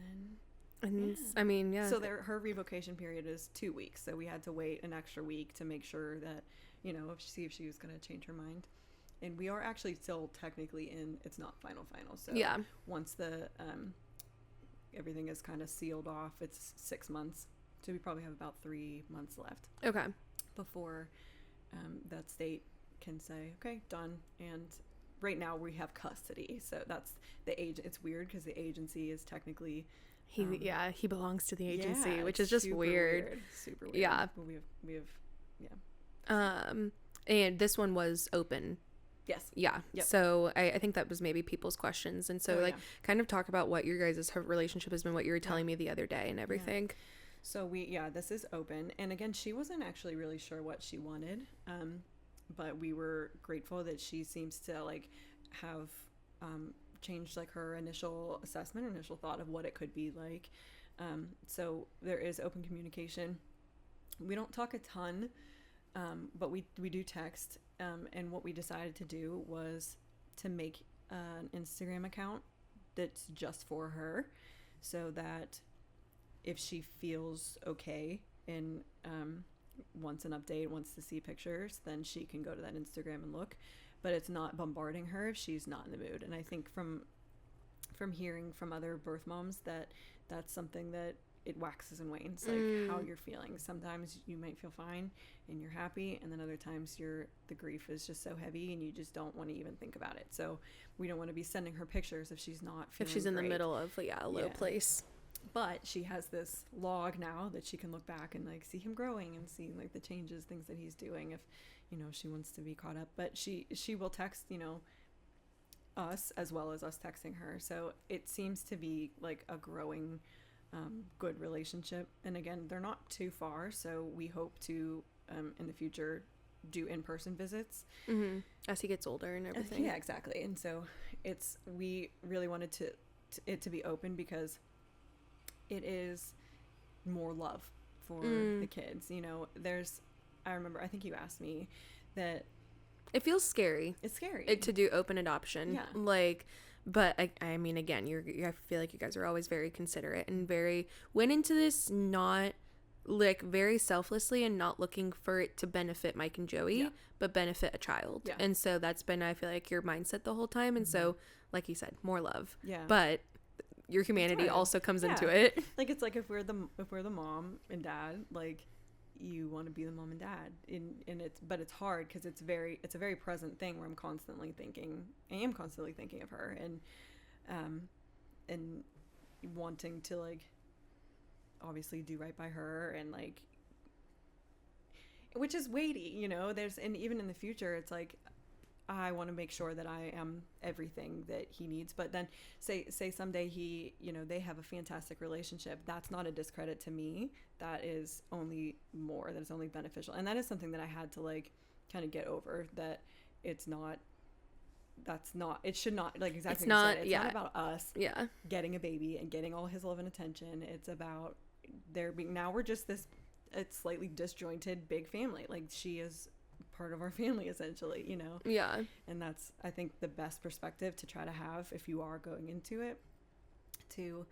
then, I mean, yeah. So her revocation period is 2 weeks, so we had to wait an extra week to make sure that, see if she was going to change her mind. And we are actually still technically it's not final. So yeah, once the everything is kind of sealed off, it's 6 months. So we probably have about 3 months left. Okay. Before that state can say, okay, done. And right now we have custody. So that's the age. It's weird because the agency is technically... he belongs to the agency, which is just weird. Super weird. Yeah. But we have, and this one was open. Yes. Yeah. Yep. So I think that was maybe people's questions. And so kind of talk about what your guys' relationship has been, what you were telling me the other day and everything. Yeah. So this is open. And again, she wasn't actually really sure what she wanted. But we were grateful that she seems to have changed her initial assessment, initial thought of what it could be like. So there is open communication. We don't talk a ton, but we do text. And what we decided to do was to make an Instagram account that's just for her, so that if she feels okay and wants an update, wants to see pictures, then she can go to that Instagram and look. But it's not bombarding her if she's not in the mood. And I think from hearing from other birth moms that's something that it waxes and wanes, how you're feeling. Sometimes you might feel fine and you're happy, and then other times the grief is just so heavy and you just don't want to even think about it. So we don't want to be sending her pictures if she's not feeling if she's in great. The middle of a low place. But she has this log now that she can look back and see him growing and see the changes, things that he's doing, if she wants to be caught up. But she will text us as well as us texting her. So it seems to be a growing good relationship. And again, they're not too far, so we hope to in the future do in-person visits as he gets older and everything. Yeah, exactly. And so we really wanted it to be open because it is more love for the kids. I remember, I think you asked me that it feels scary. It's scary to do open adoption. Yeah. But I mean, again, I feel like you guys are always very considerate and went into this not very selflessly and not looking for it to benefit Mike and Joey, but benefit a child. Yeah. And so that's been, I feel like, your mindset the whole time. And so, like you said, more love. Yeah. But your humanity also comes into it. It's if we're the mom and dad, you want to be the mom and dad, but it's hard because it's a very present thing where I am constantly thinking of her and wanting to obviously do right by her, and which is weighty, and even in the future it's I want to make sure that I am everything that he needs. But then say someday they have a fantastic relationship. That's not a discredit to me. That is only more, that is only beneficial. And that is something that I had to kind of get over, that it should not, exactly it's not, it's not about us getting a baby and getting all his love and attention. It's about now we're just this, it's slightly disjointed big family. She is part of our family essentially, and that's, I think, the best perspective to try to have if you are going into it, to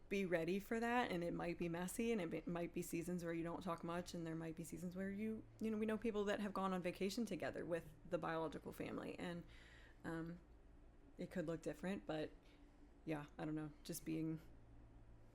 be ready for that. And it might be messy, and it might be seasons where you don't talk much, and there might be seasons where we know people that have gone on vacation together with the biological family, and it could look different. But I don't know, just being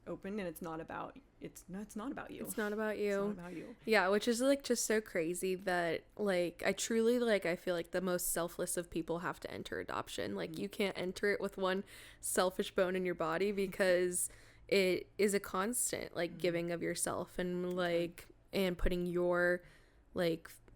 open, and it's not about you. It's not about you. Yeah, which is just so crazy that I truly I feel like the most selfless of people have to enter adoption. You can't enter it with one selfish bone in your body, because it is a constant giving of yourself and and putting your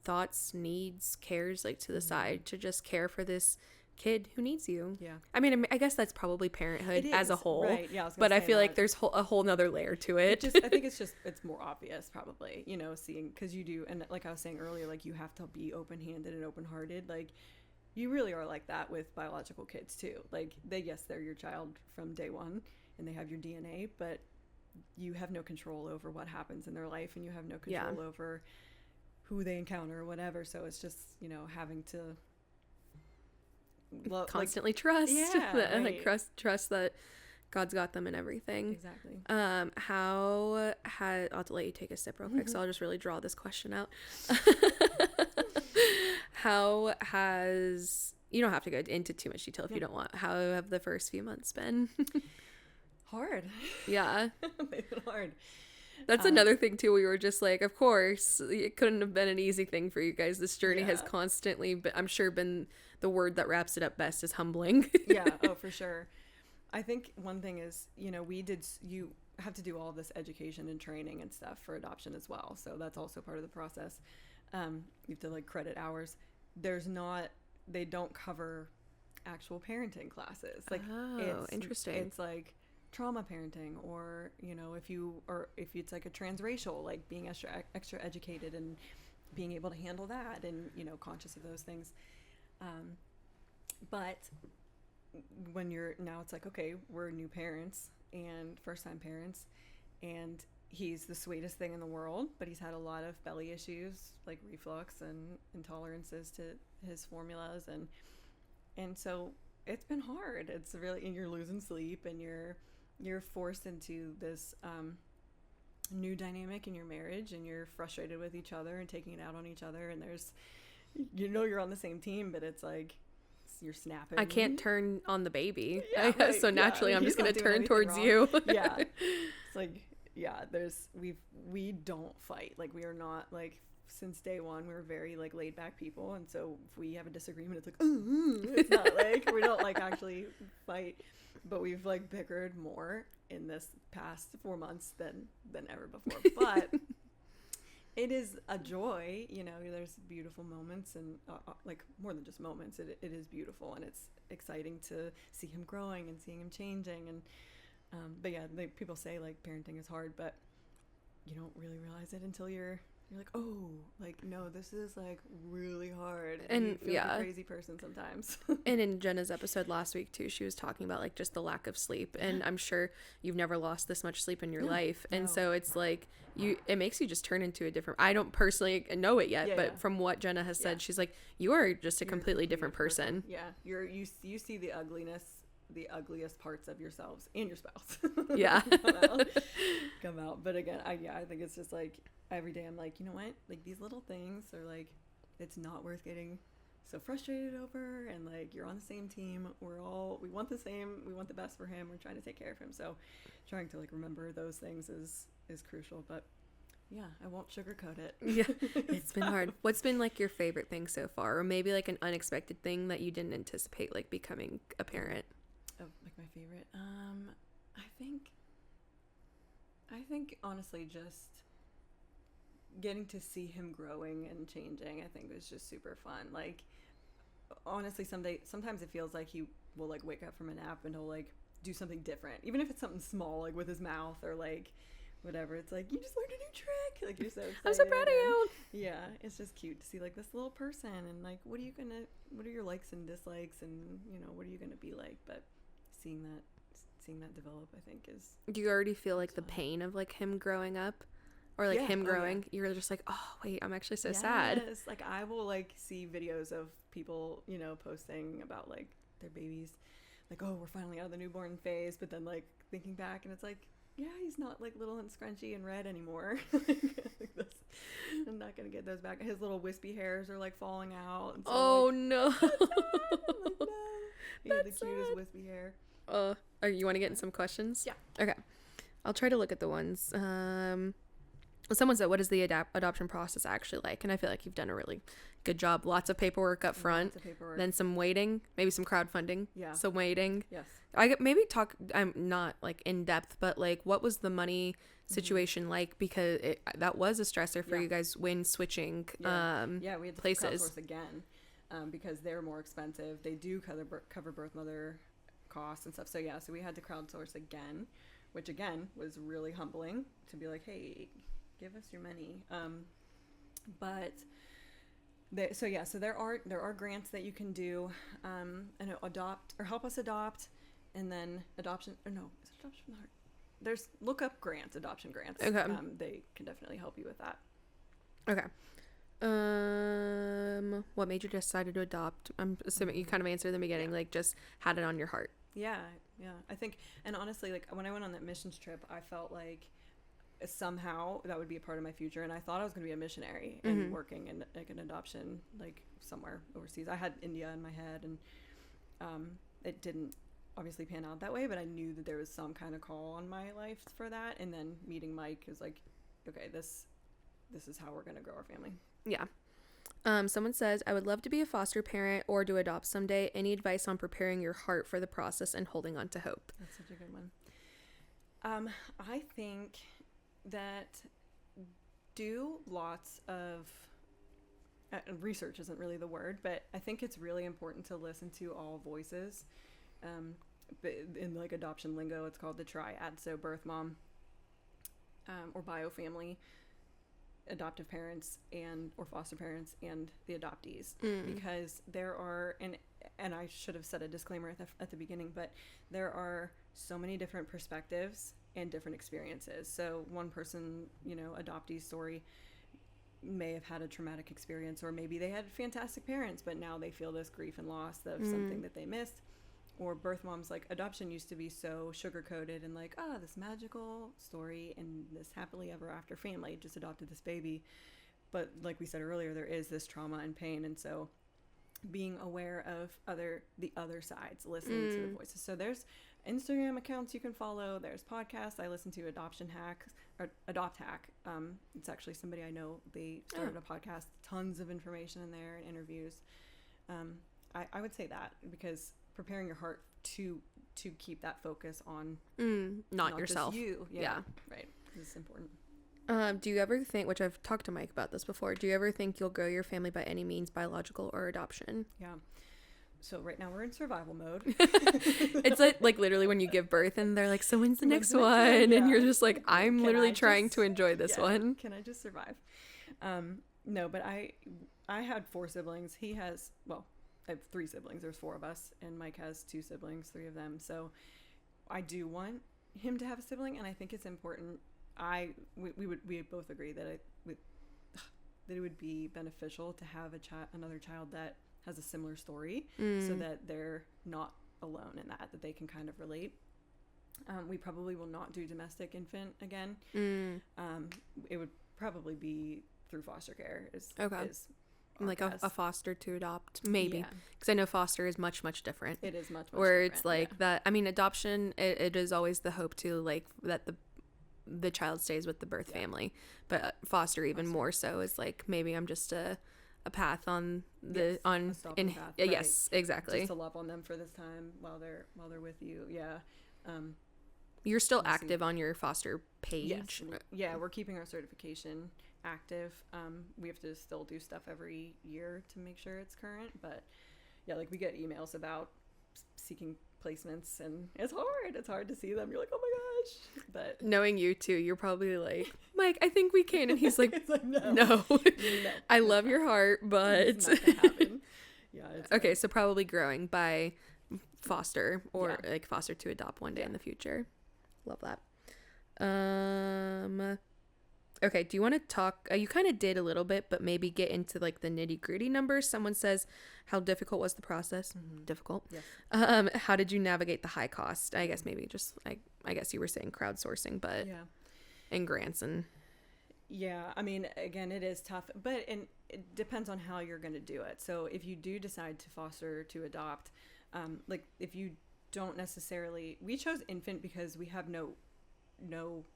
thoughts, needs, cares to the side to just care for this kid who needs you. Yeah. I mean, I guess that's probably parenthood as a whole. Right. Yeah. But I feel like there's a whole nother layer to it. I think it's more obvious probably, seeing, because you do, and like I was saying earlier, you have to be open-handed and open-hearted. you really are like that with biological kids too. Like yes, they're your child from day one and they have your DNA, but you have no control over what happens in their life, and you have no control over who they encounter or whatever. So it's just, having to constantly trust. Yeah, Right. right. Trust that God's got them and everything. Exactly. I'll have to let you take a sip real quick, so I'll just really draw this question out. You don't have to go into too much detail if you don't want. How have the first few months been? Hard. Yeah. They've been hard. That's another thing too. We were just like, of course, it couldn't have been an easy thing for you guys. This journey has constantly, but I'm sure, been the word that wraps it up best is humbling. Yeah. Oh, for sure. I think one thing is, you have to do all this education and training and stuff for adoption as well. So that's also part of the process. You have to credit hours. They don't cover actual parenting classes. Interesting. It's like trauma parenting, or if it's like a transracial, like being extra educated and being able to handle that, and conscious of those things. But when it's like, okay, we're new parents and first time parents, and he's the sweetest thing in the world, but he's had a lot of belly issues, like reflux and intolerances to his formulas, and so it's been hard. It's really, and you're losing sleep, and you're forced into this new dynamic in your marriage, and you're frustrated with each other and taking it out on each other, and there's you're on the same team, but it's like you're snapping. I can't turn on the baby. Yeah, right. So naturally I'm He's just going to not doing turn towards anything you. wrong. Yeah. It's like, yeah, we don't fight. Like, we are not, like, since day one, we're very, like, laid back people. And so if we have a disagreement, it's like, it's not like, we don't, like, actually fight. But we've, like, bickered more in this past 4 months than ever before. But it is a joy, there's beautiful moments, and like, more than just moments, it is beautiful, and it's exciting to see him growing and seeing him changing. And but yeah, people say, like, parenting is hard, but you don't really realize it until you're like, oh, like, no, this is, like, really hard, and you feel like a crazy person sometimes. And in Jenna's episode last week too, she was talking about, like, just the lack of sleep, and I'm sure you've never lost this much sleep in your life, and so it's like it makes you just turn into a different. I don't personally know it yet, but from what Jenna has said, she's like, you are just a completely different person. Yeah, you see the ugliest parts of yourselves and your spouse. Yeah. come out. But again, I think it's just like, every day I'm like, you know what? Like, these little things are, like, it's not worth getting so frustrated over, and, like, you're on the same team. We want the best for him. We're trying to take care of him. So trying to, like, remember those things is crucial. But yeah, I won't sugarcoat it. Yeah, it's been hard. What's been, like, your favorite thing so far, or maybe, like, an unexpected thing that you didn't anticipate, like, becoming a parent? Oh, like, my favorite. I think honestly, just getting to see him growing and changing, I think, was just super fun. Like, honestly, sometimes it feels like he will, like, wake up from a nap and he'll, like, do something different, even if it's something small, like with his mouth or, like, whatever. It's like, you just learned a new trick. Like, you're so excited. I'm so proud of you. Yeah, it's just cute to see, like, this little person, and, like, what are your likes and dislikes, and, what are you gonna be like? But seeing that develop, I think, is. Do you already feel, like, the pain of, like, him growing up? Or, like, him growing? Yeah. You're just like, oh, wait, I'm actually so sad. Yes, like, I will, like, see videos of people, posting about, like, their babies. Like, oh, we're finally out of the newborn phase. But then, like, thinking back, and it's like, yeah, he's not, like, little and scrunchy and red anymore. I'm not going to get those back. His little wispy hairs are, like, falling out. And so, oh, like, no. I'm like, no. He had the cutest wispy hair. You want to get in some questions? Yeah. Okay. I'll try to look at the ones. Someone said, what is the adoption process actually like? And I feel like you've done a really good job. Lots of paperwork up front. Then some waiting, maybe some crowdfunding. Yeah. Some waiting. Yes. Maybe talk, I'm not, like, in depth, but, like, what was the money situation like? Because that was a stressor for you guys when switching we had to places. crowdsource again, because they're more expensive. They do cover birth mother costs and stuff. So yeah, so we had to crowdsource again, which again was really humbling to be like, hey, give us your money. But So there are grants that you can do, and adopt or help us adopt, and then adoption. Or no, is it adoption from the heart? There's look up grants, adoption grants. Okay. They can definitely help you with that. Okay. What made you decide to adopt? I'm assuming you kind of answered in the beginning, like just had it on your heart. Yeah. I think, and honestly, like when I went on that missions trip, I felt like somehow that would be a part of my future, and I thought I was going to be a missionary and working in like an adoption, like somewhere overseas. I had India in my head, and it didn't obviously pan out that way, but I knew that there was some kind of call on my life for that. And then meeting Mike is like, okay, this is how we're going to grow our family. Yeah. Someone says, I would love to be a foster parent or to adopt someday. Any advice on preparing your heart for the process and holding on to hope? That's such a good one. I think that do lots of research isn't really the word, but I think it's really important to listen to all voices. But in like adoption lingo, it's called the triad. So birth mom, or bio family, adoptive parents or foster parents, and the adoptees, because there are, and I should have said a disclaimer at the beginning, but there are so many different perspectives and different experiences. So one person, adoptee story may have had a traumatic experience, or maybe they had fantastic parents, but now they feel this grief and loss of something that they missed. Or birth moms, like adoption used to be so sugar-coated and like, this magical story and this happily ever after family just adopted this baby. But like we said earlier, there is this trauma and pain. And so being aware of the other sides, listening to the voices. So there's Instagram accounts you can follow. There's podcasts. I listen to Adoption Hack or Adopt Hack. It's actually somebody I know. They started a podcast, tons of information in there and interviews. I would say that, because preparing your heart to keep that focus on not yourself. Just you. Yeah. Right. This is important. Do you ever think, which I've talked to Mike about this before, do you ever think you'll grow your family by any means, biological or adoption? Yeah. So right now we're in survival mode. It's like literally when you give birth and they're like, so when's the next one? And you're just like, I'm literally trying to enjoy this one. Can I just survive? No, but I had 4 siblings. He has, I have 3 siblings. There's 4 of us, and Mike has 2 siblings, 3 of them. So I do want him to have a sibling, and I think it's important. We both agree that it would be beneficial to have another child that has a similar story, so that they're not alone in that they can kind of relate. We probably will not do domestic infant again. It would probably be through foster care. Is like a foster to adopt, maybe, because I know foster is much different. It is much where different, it's like that. I mean, adoption, it is always the hope to like that the child stays with the birth family, but foster even more so is like, maybe I'm just a path on the path, right. Yes, exactly, just to love on them for this time while they're with you. You're still active on your foster page. Yes. We're keeping our certification active. We have to still do stuff every year to make sure it's current, but like we get emails about seeking placements, and it's hard to see them. You're like, oh my gosh. But knowing you too, you're probably like, Mike, I think we can, and he's like, it's like no. I love your heart, but it's not gonna happen. Okay, so probably growing by foster or like foster to adopt one day in the future. Love that. Okay, do you want to talk, you kind of did a little bit, but maybe get into like the nitty gritty numbers. Someone says, how difficult was the process? Difficult. Yes. How did you navigate the high cost? I guess maybe just, I guess you were saying crowdsourcing, but and grants and. Yeah, I mean, again, it is tough, but it depends on how you're going to do it. So if you do decide to foster to adopt, like if you don't necessarily, we chose infant because we have no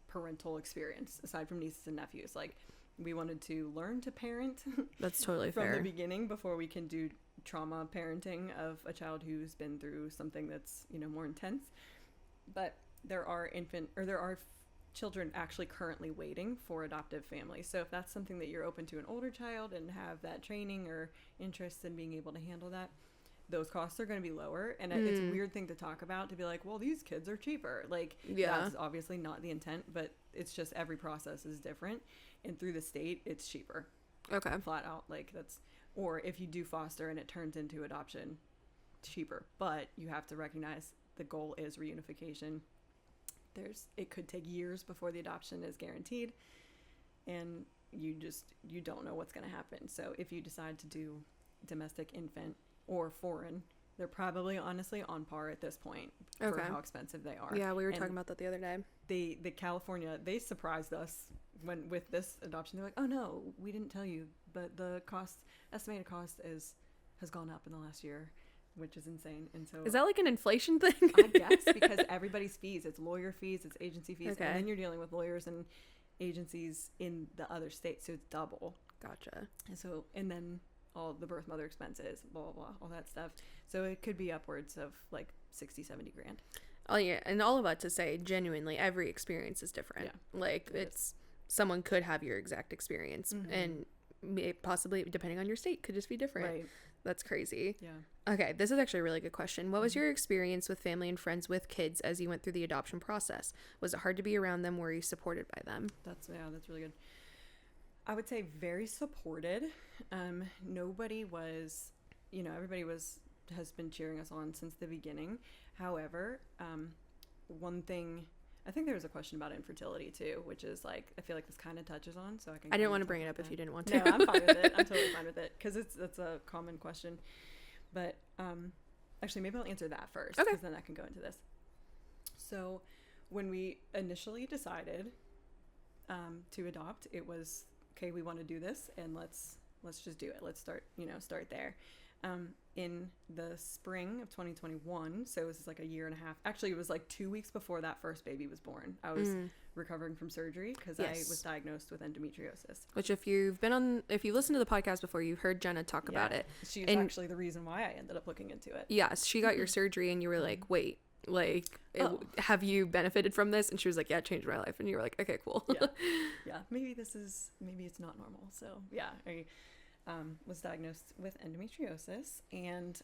parental experience aside from nieces and nephews. Like we wanted to learn to parent. That's totally from fair. the beginning before we can do trauma parenting of a child who's been through something that's more intense. But there are children actually currently waiting for adoptive families. So if that's something that you're open to an older child and have that training or interest in being able to handle that, those costs are going to be lower. And it's a weird thing to talk about, to be like, well, these kids are cheaper. Like, that's obviously not the intent, but it's just every process is different. And through the state, it's cheaper. Okay. Flat out. Like, that's or if you do foster and it turns into adoption, cheaper. But you have to recognize the goal is reunification. It could take years before the adoption is guaranteed, and you don't know what's going to happen. So if you decide to do domestic, infant, or foreign, they're probably honestly on par at this point for how expensive they are. Yeah, we were talking about that the other day. The California, they surprised us with this adoption. They're like, oh no, we didn't tell you, but the estimated cost has gone up in the last year, which is insane. And so is that like an inflation thing? I guess, because everybody's fees, it's lawyer fees, it's agency fees, okay. And then you're dealing with lawyers and agencies in the other states, so it's double. Gotcha. And then all the birth mother expenses, blah blah blah, all that stuff. So it could be upwards of like 60-70 grand. Oh yeah, and all of that to say, genuinely, every experience is different. Yeah, like someone could have your exact experience, and possibly, depending on your state, could just be different. Right. That's crazy. Yeah. Okay, this is actually a really good question. What was your experience with family and friends with kids as you went through the adoption process? Was it hard to be around them? Were you supported by them? That's really good. I would say very supported. Nobody was, everybody has been cheering us on since the beginning. However, one thing, I think there was a question about infertility too, which is like, I feel like this kind of touches on, so I didn't want to bring it up if you didn't want to. No, I'm fine with it. I'm totally fine with it, because that's a common question. But actually, maybe I'll answer that first, because then I can go into this. So when we initially decided to adopt, it was, okay, we want to do this, and let's just do it. Let's start there. In the spring of 2021, so it was like a year and a half. Actually, it was like 2 weeks before that first baby was born. I was recovering from surgery because I was diagnosed with endometriosis. Which, if you listened to the podcast before, you've heard Jenna talk about it. She's actually the reason why I ended up looking into it. Yes, she got your surgery, and you were like, wait, have you benefited from this? And she was like, yeah, it changed my life. And you were like, okay, cool. Yeah. Maybe it's not normal. So yeah, I was diagnosed with endometriosis, and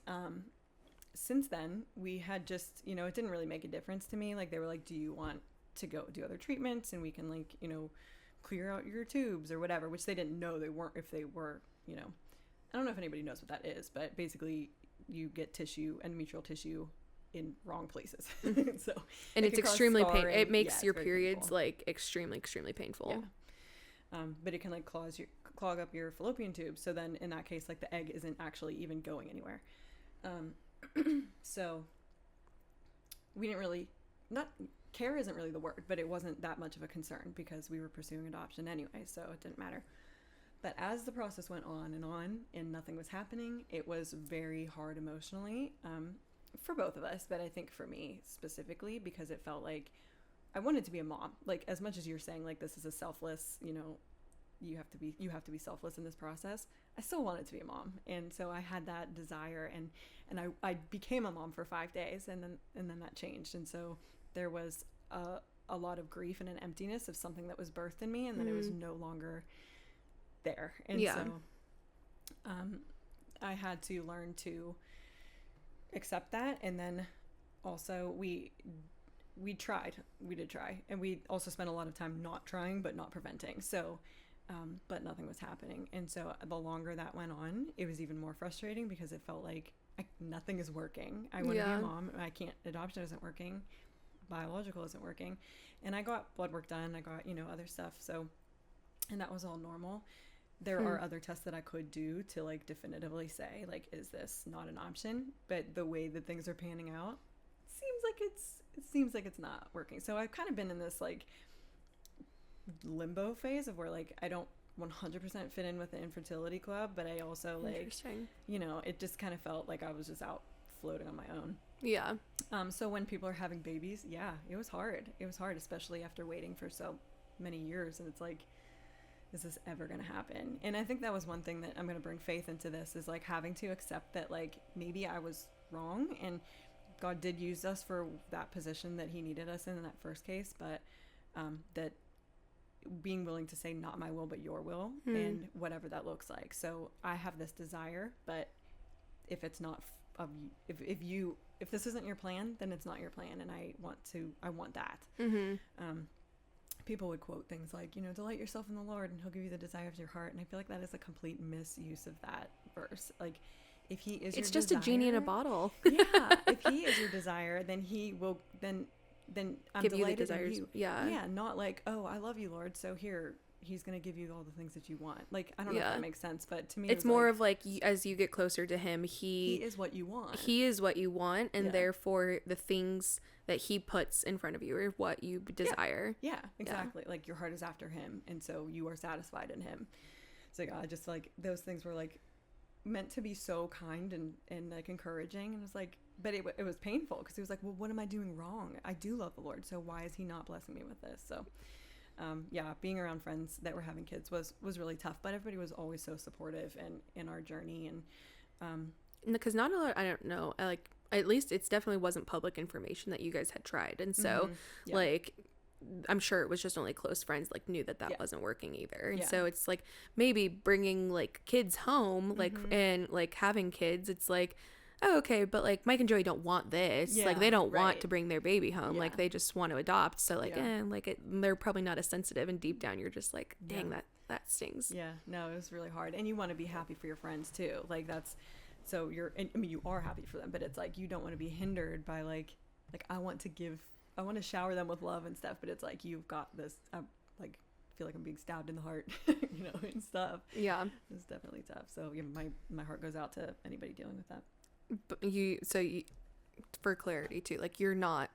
since then we had just, it didn't really make a difference to me. Like, they were like, do you want to go do other treatments, and we can clear out your tubes or whatever, which they didn't know if they were, I don't know if anybody knows what that is, but basically you get endometrial tissue in wrong places. So, and it's extremely painful. It makes your periods like extremely painful. Yeah. But it can like clog up your fallopian tube. So then in that case, like, the egg isn't actually even going anywhere. So we didn't really, care isn't really the word, but it wasn't that much of a concern because we were pursuing adoption anyway, so it didn't matter. But as the process went on and nothing was happening, it was very hard emotionally, for both of us, but I think for me specifically, because it felt like I wanted to be a mom. Like, as much as you're saying, like, this is a selfless, you have to be selfless in this process, I still wanted to be a mom. And so I had that desire, and I became a mom for 5 days, and then that changed. And so there was a lot of grief and an emptiness of something that was birthed in me, and then it was no longer there. And so I had to learn to accept that. And then also we did try, and we also spent a lot of time not trying but not preventing. So but nothing was happening. And so the longer that went on, it was even more frustrating, because it felt like nothing is working. I want to be a mom, I can't. Adoption isn't working, biological isn't working. And I got blood work done, I got other stuff, so, and that was all normal. There are other tests that I could do to like definitively say, like, is this not an option? But the way that things are panning out, it seems like it's not working. So I've kind of been in this like limbo phase of where, like, I don't 100% fit in with the infertility club, but I also, like, it just kind of felt like I was just out floating on my own. Yeah. So when people are having babies, it was hard, especially after waiting for so many years, and it's like, is this ever going to happen? And I think that was one thing that I'm going to bring faith into this, is like having to accept that, like, maybe I was wrong, and God did use us for that position that he needed us in that first case, but that being willing to say, not my will but your will, and whatever that looks like. So I have this desire, but if it's not if this isn't your plan, then it's not your plan, and I want that. people would quote things like, you know, delight yourself in the Lord and he'll give you the desire of your heart. And I feel like that is a complete misuse of that verse. Like, if he is It's your just desire, a genie in a bottle. yeah, if he is your desire, then he will, then I'm Give you the delighted desires. in you. Yeah. Yeah, not like, oh, I love you, Lord, so here, he's going to give you all the things that you want. Like, I don't know if that makes sense, but to me, it's more of like, as you get closer to him, he is what you want. He is what you want, and therefore the things that he puts in front of you are what you desire. Yeah, exactly. Like, your heart is after him, and so you are satisfied in him. So I just like, those things were like meant to be so kind and like encouraging, and it was like, but it was painful because he was like, well, what am I doing wrong? I do love the Lord, so why is he not blessing me with this? So being around friends that were having kids was really tough, but everybody was always so supportive and in our journey. And because not a lot, I don't know, like, at least it's definitely wasn't public information that you guys had tried, and so like, I'm sure it was just only close friends like knew that wasn't working either. And so it's like, maybe bringing like kids home, like, and like having kids, it's like, oh, okay, but like Mike and Joey don't want this. Like, they don't want to bring their baby home. Like, they just want to adopt. So like, they're probably not as sensitive, and deep down you're just like, dang, that stings. Yeah, no, it was really hard. And you want to be happy for your friends too. Like, that's, so you are happy for them, but it's like, you don't want to be hindered by like I want to shower them with love and stuff, but it's like, you've got this, like, feel like I'm being stabbed in the heart, you know, and stuff. Yeah, it's definitely tough. So my heart goes out to anybody dealing with that. But you, for clarity too, like, you're not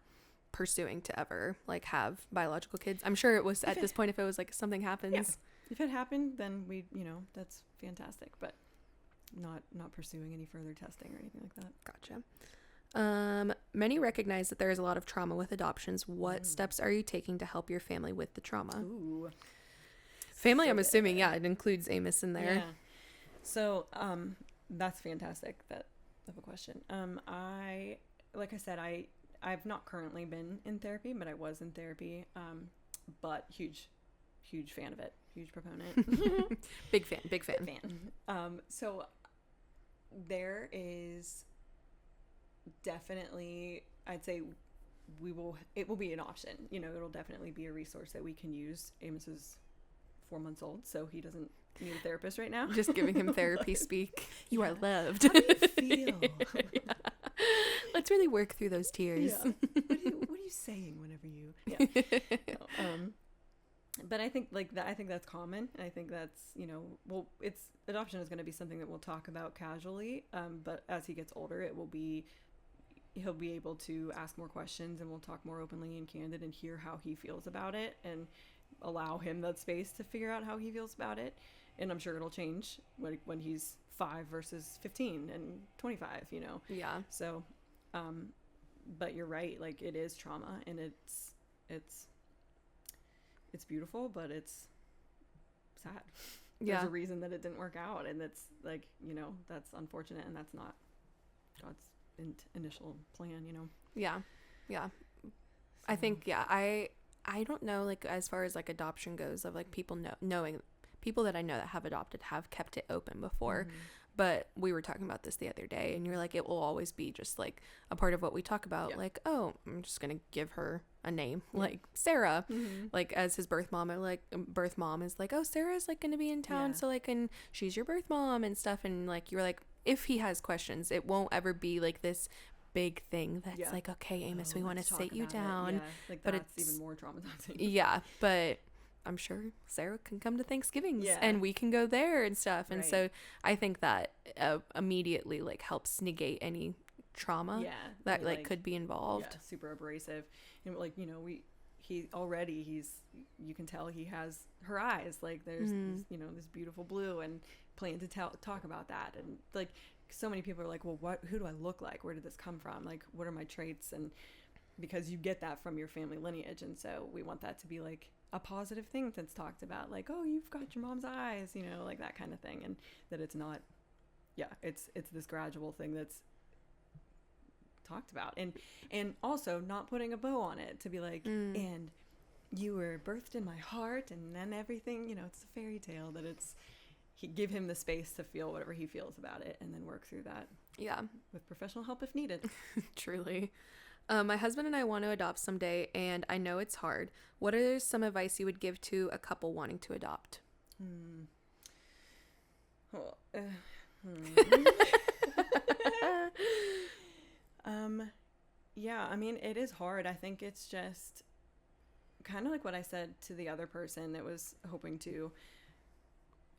pursuing to ever like have biological kids. I'm sure it was at this point, if it was like something happens, if it happened, then we, you know, that's fantastic, but not pursuing any further testing or anything like that. Gotcha. Many recognize that there is a lot of trauma with adoptions. What steps are you taking to help your family with the trauma? Ooh. Family, so I'm assuming, it includes Amos in there. Yeah. So, that's fantastic. That of a question. Like I said, I've not currently been in therapy, but I was in therapy. But huge fan of it. Huge proponent. Big fan. So there is definitely, I'd say it will be an option. You know, it'll definitely be a resource that we can use. Amos is 4 months old, so he doesn't need a therapist right now. Just giving him therapy speak. You are loved. How do you feel? Let's really work through those tears. Yeah. What are you saying whenever you? Yeah. But I think I think that's common. I think that's, you know, well, adoption is going to be something that we'll talk about casually. But as he gets older, he'll be able to ask more questions, and we'll talk more openly and candid and hear how he feels about it, and allow him that space to figure out how he feels about it. And I'm sure it'll change when he's 5 versus 15 and 25, you know? Yeah. So, but you're right. Like, it is trauma, and it's beautiful, but it's sad. There's a reason that it didn't work out. And it's like, you know, that's unfortunate, and that's not God's initial plan, you know? Yeah. Yeah. So. I think, I don't know, like, as far as like adoption goes, of like people knowing people that I know that have adopted have kept it open before. But we were talking about this the other day, and you're like, it will always be just like a part of what we talk about. Like, oh, I'm just gonna give her a name, like Sarah, like as his birth mom, or like birth mom is like, oh, Sarah's like gonna be in town, so like, and she's your birth mom and stuff. And like, you're like, if he has questions, it won't ever be like this big thing that's like, okay, Amos, we want to sit you down. Like, but it's even more traumatizing. Yeah, but I'm sure Sarah can come to Thanksgivings and we can go there and stuff. And so I think that immediately like helps negate any trauma that like could be involved. Yeah, super abrasive. And like, you know, you can tell he has her eyes, like there's this, you know, this beautiful blue, and plan to talk about that. And like, so many people are like, well, who do I look like? Where did this come from? Like, what are my traits? And because you get that from your family lineage. And so we want that to be like a positive thing that's talked about, like, oh, you've got your mom's eyes, you know, like that kind of thing. And that it's not, it's this gradual thing that's talked about. And also not putting a bow on it to be like, and you were birthed in my heart, and then everything, you know, it's a fairy tale. That give him the space to feel whatever he feels about it, and then work through that. Yeah. With professional help if needed. Truly. My husband and I want to adopt someday, and I know it's hard. What are some advice you would give to a couple wanting to adopt? Well, yeah, I mean, it is hard. I think it's just kind of like what I said to the other person that was hoping to.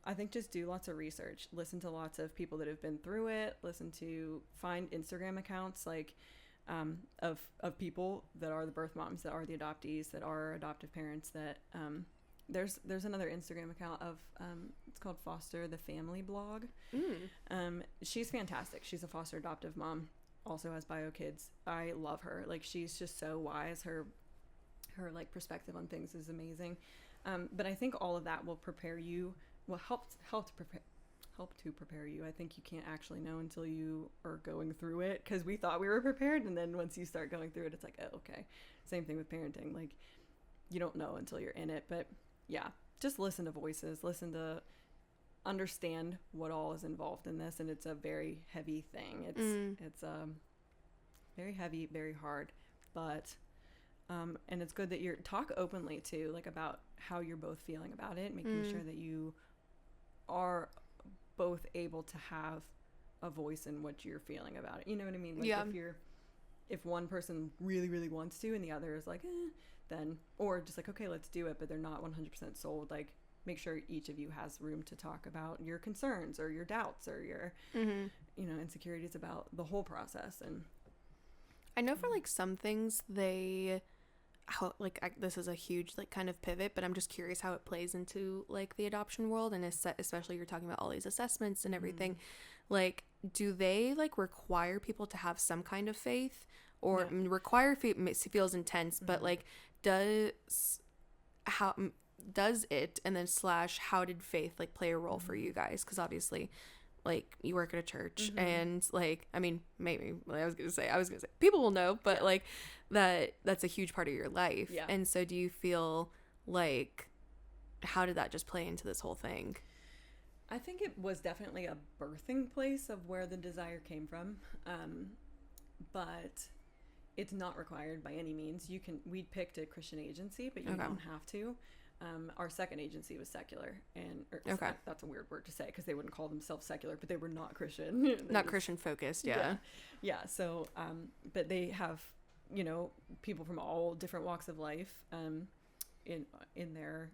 I think just do lots of research, listen to lots of people that have been through it, find Instagram accounts like of people that are the birth moms, that are the adoptees, that are adoptive parents. That there's another Instagram account of it's called Foster the Family Blog. She's fantastic. She's a foster adoptive mom, also has bio kids. I love her. Like, she's just so wise. Her like perspective on things is amazing. But I think all of that will prepare you. Will help to prepare you. I think you can't actually know until you are going through it, because we thought we were prepared, and then once you start going through it, it's like, oh, okay. Same thing with parenting. Like, you don't know until you're in it. But yeah, just listen to voices, understand what all is involved in this, and it's a very heavy thing. It's very heavy, very hard, but and it's good that you're talk openly too, like about how you're both feeling about it, making sure that you are both able to have a voice in what you're feeling about it. You know what I mean? Like, if one person really, really wants to and the other is like, then, or just like, okay, let's do it, but they're not 100% sold, like, make sure each of you has room to talk about your concerns or your doubts or your, insecurities about the whole process. And I know for like some things this is a huge like kind of pivot, but I'm just curious how it plays into like the adoption world, and especially you're talking about all these assessments and everything. Like, do they like require people to have some kind of faith, or require feels intense, but like does it, and then / how did faith like play a role for you guys? Because obviously, like, you work at a church, and like, I mean, maybe I was gonna say people will know, but like that's a huge part of your life. And so do you feel like, how did that just play into this whole thing? I think it was definitely a birthing place of where the desire came from, but it's not required by any means. We picked a Christian agency, but you don't have to. Our second agency was secular, and that's a weird word to say because they wouldn't call themselves secular, but they were not Christian. Not Christian focused. Yeah. So, but they have, people from all different walks of life, in their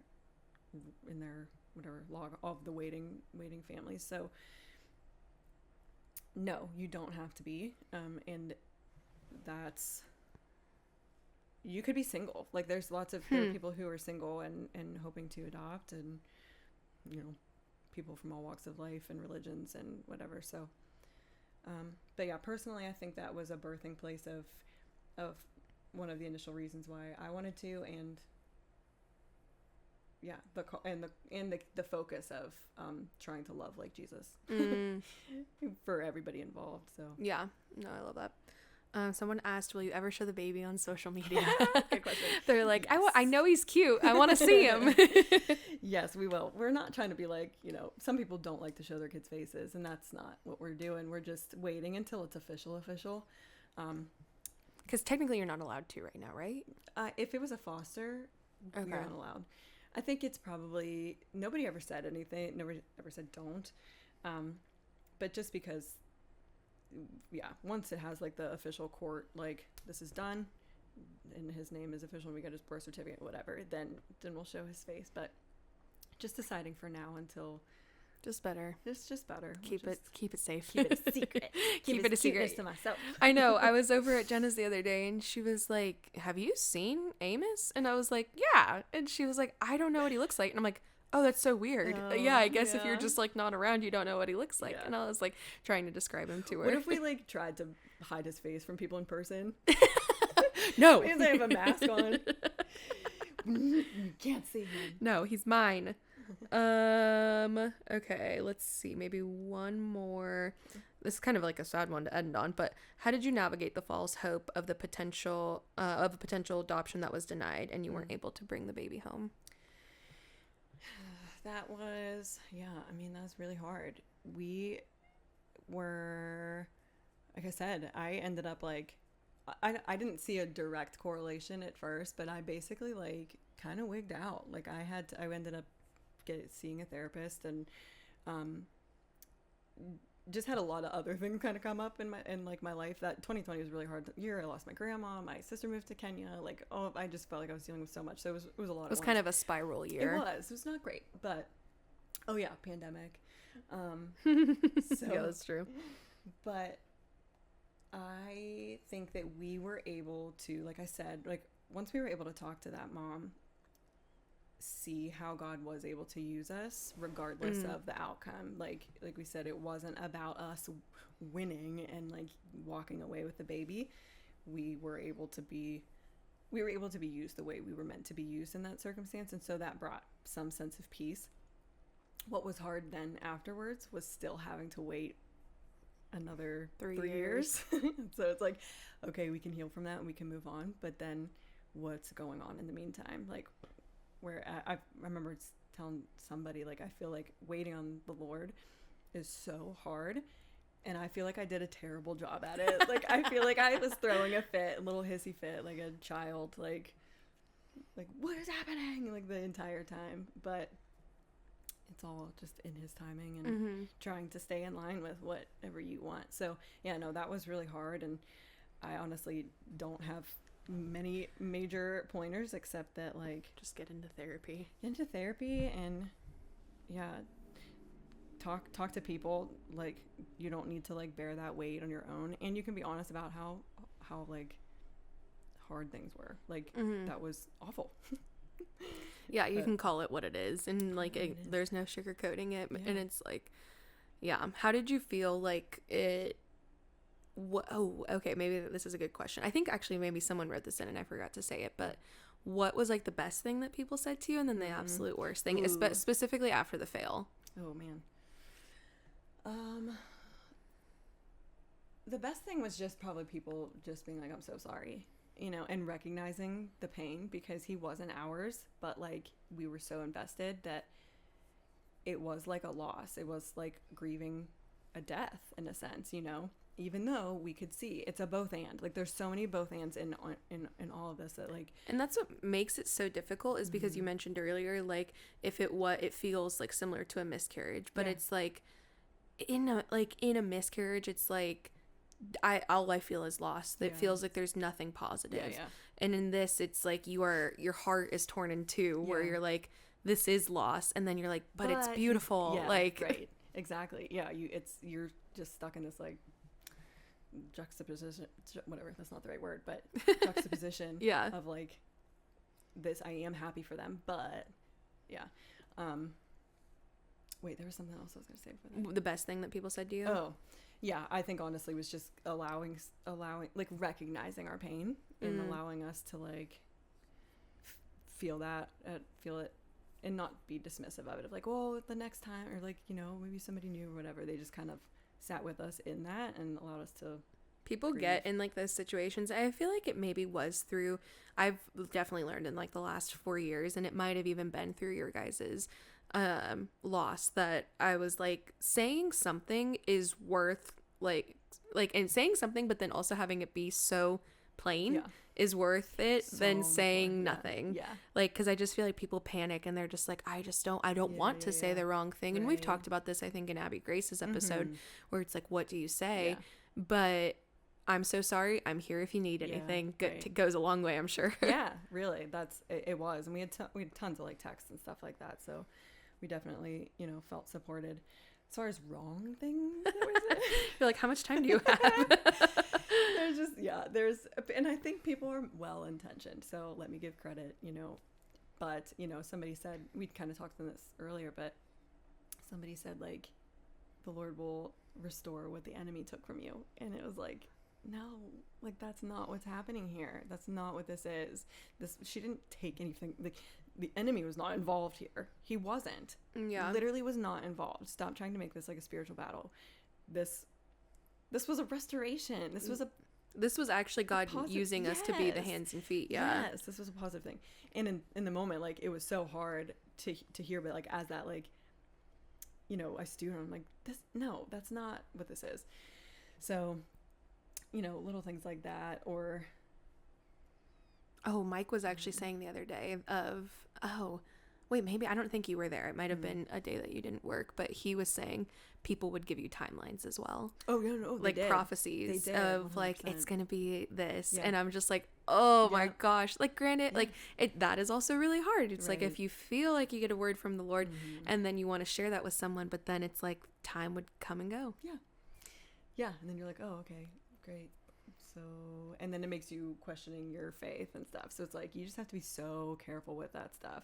whatever log of the waiting families. So no, you don't have to be, and that's. You could be single. Like, there's lots of there are people who are single and hoping to adopt, and people from all walks of life and religions and whatever. So, but yeah, personally, I think that was a birthing place of one of the initial reasons why I wanted to, and yeah, the focus of trying to love like Jesus for everybody involved. So yeah, no, I love that. Someone asked, will you ever show the baby on social media? Good question. They're like, yes. I know he's cute. I want to see him. Yes, we will. We're not trying to be like, some people don't like to show their kids' faces, and that's not what we're doing. We're just waiting until it's official. Because technically you're not allowed to right now, right? If it was a foster, you're not allowed. I think it's probably, nobody ever said anything. Nobody ever said don't. But just because, once it has like the official court, like, this is done and his name is official and we got his birth certificate, whatever, then we'll show his face. But just deciding for now until just better. It's just better. Keep it safe. Keep it a secret. Keep it a secret to myself. I know. I was over at Jenna's the other day and she was like, have you seen Amos? And I was like, yeah. And she was like, I don't know what he looks like. And I'm like, oh, that's so weird. Yeah, I guess if you're just like not around, you don't know what he looks like. And I was like trying to describe him to her. What if we like tried to hide his face from people in person? No. Because I have a mask on. You can't see him. No, he's mine. Okay, let's see. Maybe one more. This is kind of like a sad one to end on, but how did you navigate the false hope of the potential of a potential adoption that was denied and you weren't able to bring the baby home? That was, that was really hard. We were, like I said, I ended up like I didn't see a direct correlation at first, but I basically like kind of wigged out. Like I ended up seeing a therapist, and just had a lot of other things kind of come up in my life. That 2020 was a really hard year. I lost my grandma, my sister moved to Kenya. Like, oh, I just felt like I was dealing with so much. So it was a lot. It was kind of a spiral year. It was not great, but oh yeah, pandemic. So yeah, that's true. But I think that we were able to, like I said, like once we were able to talk to that mom, see how God was able to use us regardless of the outcome. Like we said, it wasn't about us winning and like walking away with the baby. We were able to be used the way we were meant to be used in that circumstance, and so that brought some sense of peace. What was hard then afterwards was still having to wait another 3 years. So it's like, okay, we can heal from that and we can move on, but then what's going on in the meantime? Like, where I remember telling somebody, like, I feel like waiting on the Lord is so hard, and I feel like I did a terrible job at it. Like, I feel like I was throwing a fit, a little hissy fit, like a child, like what is happening, like the entire time. But it's all just in His timing and trying to stay in line with whatever you want. So yeah, no, that was really hard, and I honestly don't have many major pointers except that, like, just get into therapy and yeah, talk to people. Like, you don't need to like bear that weight on your own, and you can be honest about how like hard things were. Like, that was awful. Yeah, you can call it what it is, and like there's no sugarcoating it. And it's like, yeah, how did you feel like it? Okay, maybe this is a good question. I think actually maybe someone wrote this in and I forgot to say it, but what was like the best thing that people said to you, and then the absolute worst thing, specifically after the fail? Oh man. The best thing was just probably people just being like, I'm so sorry, and recognizing the pain, because he wasn't ours, but like we were so invested that it was like a loss. It was like grieving a death in a sense, even though we could see it's a both and. Like, there's so many both ands in all of this that, like, and that's what makes it so difficult, is because you mentioned earlier, like, if it feels like similar to a miscarriage, but it's like in a miscarriage, it's like all I feel is loss. It feels like there's nothing positive. And in this, it's like your heart is torn in two, where you're like, this is loss, and then you're like, but it's beautiful. Like, right, exactly. Yeah, you're just stuck in this like juxtaposition, whatever, that's not the right word, but juxtaposition of like, this, I am happy for them, but wait, there was something else I was gonna say for that. The best thing that people said to you? Oh yeah, I think honestly was just allowing like recognizing our pain and allowing us to like feel it and not be dismissive of it, of like, well, the next time, or like, maybe somebody new or whatever. They just kind of sat with us in that and allowed us to people grieve. Get in like those situations. I feel like it maybe was through, I've definitely learned in like the last 4 years, and it might have even been through your guys's loss, that I was like, saying something is worth like and saying something, but then also having it be so plain is worth it than saying nothing. Like, because I just feel like people panic and they're just like, I don't want to say the wrong thing. And we've talked about this, I think, in Abby Grace's episode, where it's like, what do you say? But I'm so sorry, I'm here if you need anything. Goes a long way, I'm sure. Yeah, really, it was. And we had tons of like texts and stuff like that, so we definitely felt supported. As far as wrong things, you're like, how much time do you have? And I think people are well intentioned, so let me give credit, but somebody said, we kind of talked on this earlier, but somebody said, like, the Lord will restore what the enemy took from you, and it was like, no, like, that's not what's happening here. That's not what this is. She didn't take anything. Like, the enemy was not involved here. He wasn't. Literally was not involved. Stop trying to make this like a spiritual battle. This was a restoration. This was actually God using us to be the hands and feet. Yes, this was a positive thing. And in the moment, like, it was so hard to hear, but like, as that, like, I stewed on, I'm like, that's not what this is. So little things like that. Or Oh, Mike was actually saying the other day wait, maybe, I don't think you were there. It might have been a day that you didn't work, but he was saying people would give you timelines as well. Oh, yeah, no, like did. prophecies They did, of 100%. like, it's going to be this. Yeah. And I'm just like, oh Yeah. my gosh. Like, granted, Yeah. like that is also really hard. It's like, Right. if you feel like you get a word from the Lord and then you want to share that with someone, but then it's like time would come and go. Yeah. Yeah. And then you're like, oh, okay, great. So, and then it makes you questioning your faith and stuff. So it's like, you just have to be so careful with that stuff.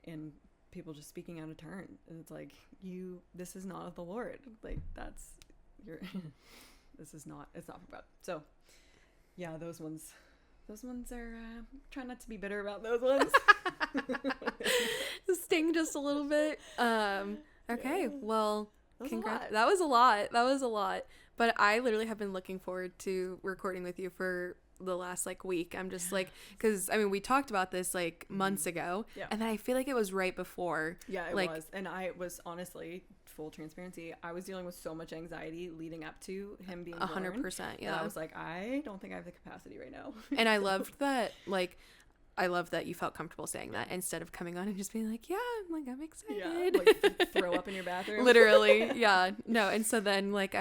And people just speaking out of turn. And it's like, this is not of the Lord. Like, it's not from God. So yeah, those ones are, try not to be bitter about those ones. Sting just a little bit. Okay. Yeah. Well, Congrats. That was a lot. But I literally have been looking forward to recording with you for the last like week. I'm just like, because I mean, we talked about this like months ago, and then I feel like it was right before. Yeah, it like, was. And I was honestly, full transparency, I was dealing with so much anxiety leading up to him being 100%. Yeah, and I was like, I don't think I have the capacity right now. And I loved that. Like, I love that you felt comfortable saying that instead of coming on and just being like, yeah, I'm excited. Yeah, like throw up in your bathroom. Literally, yeah. No, and so then like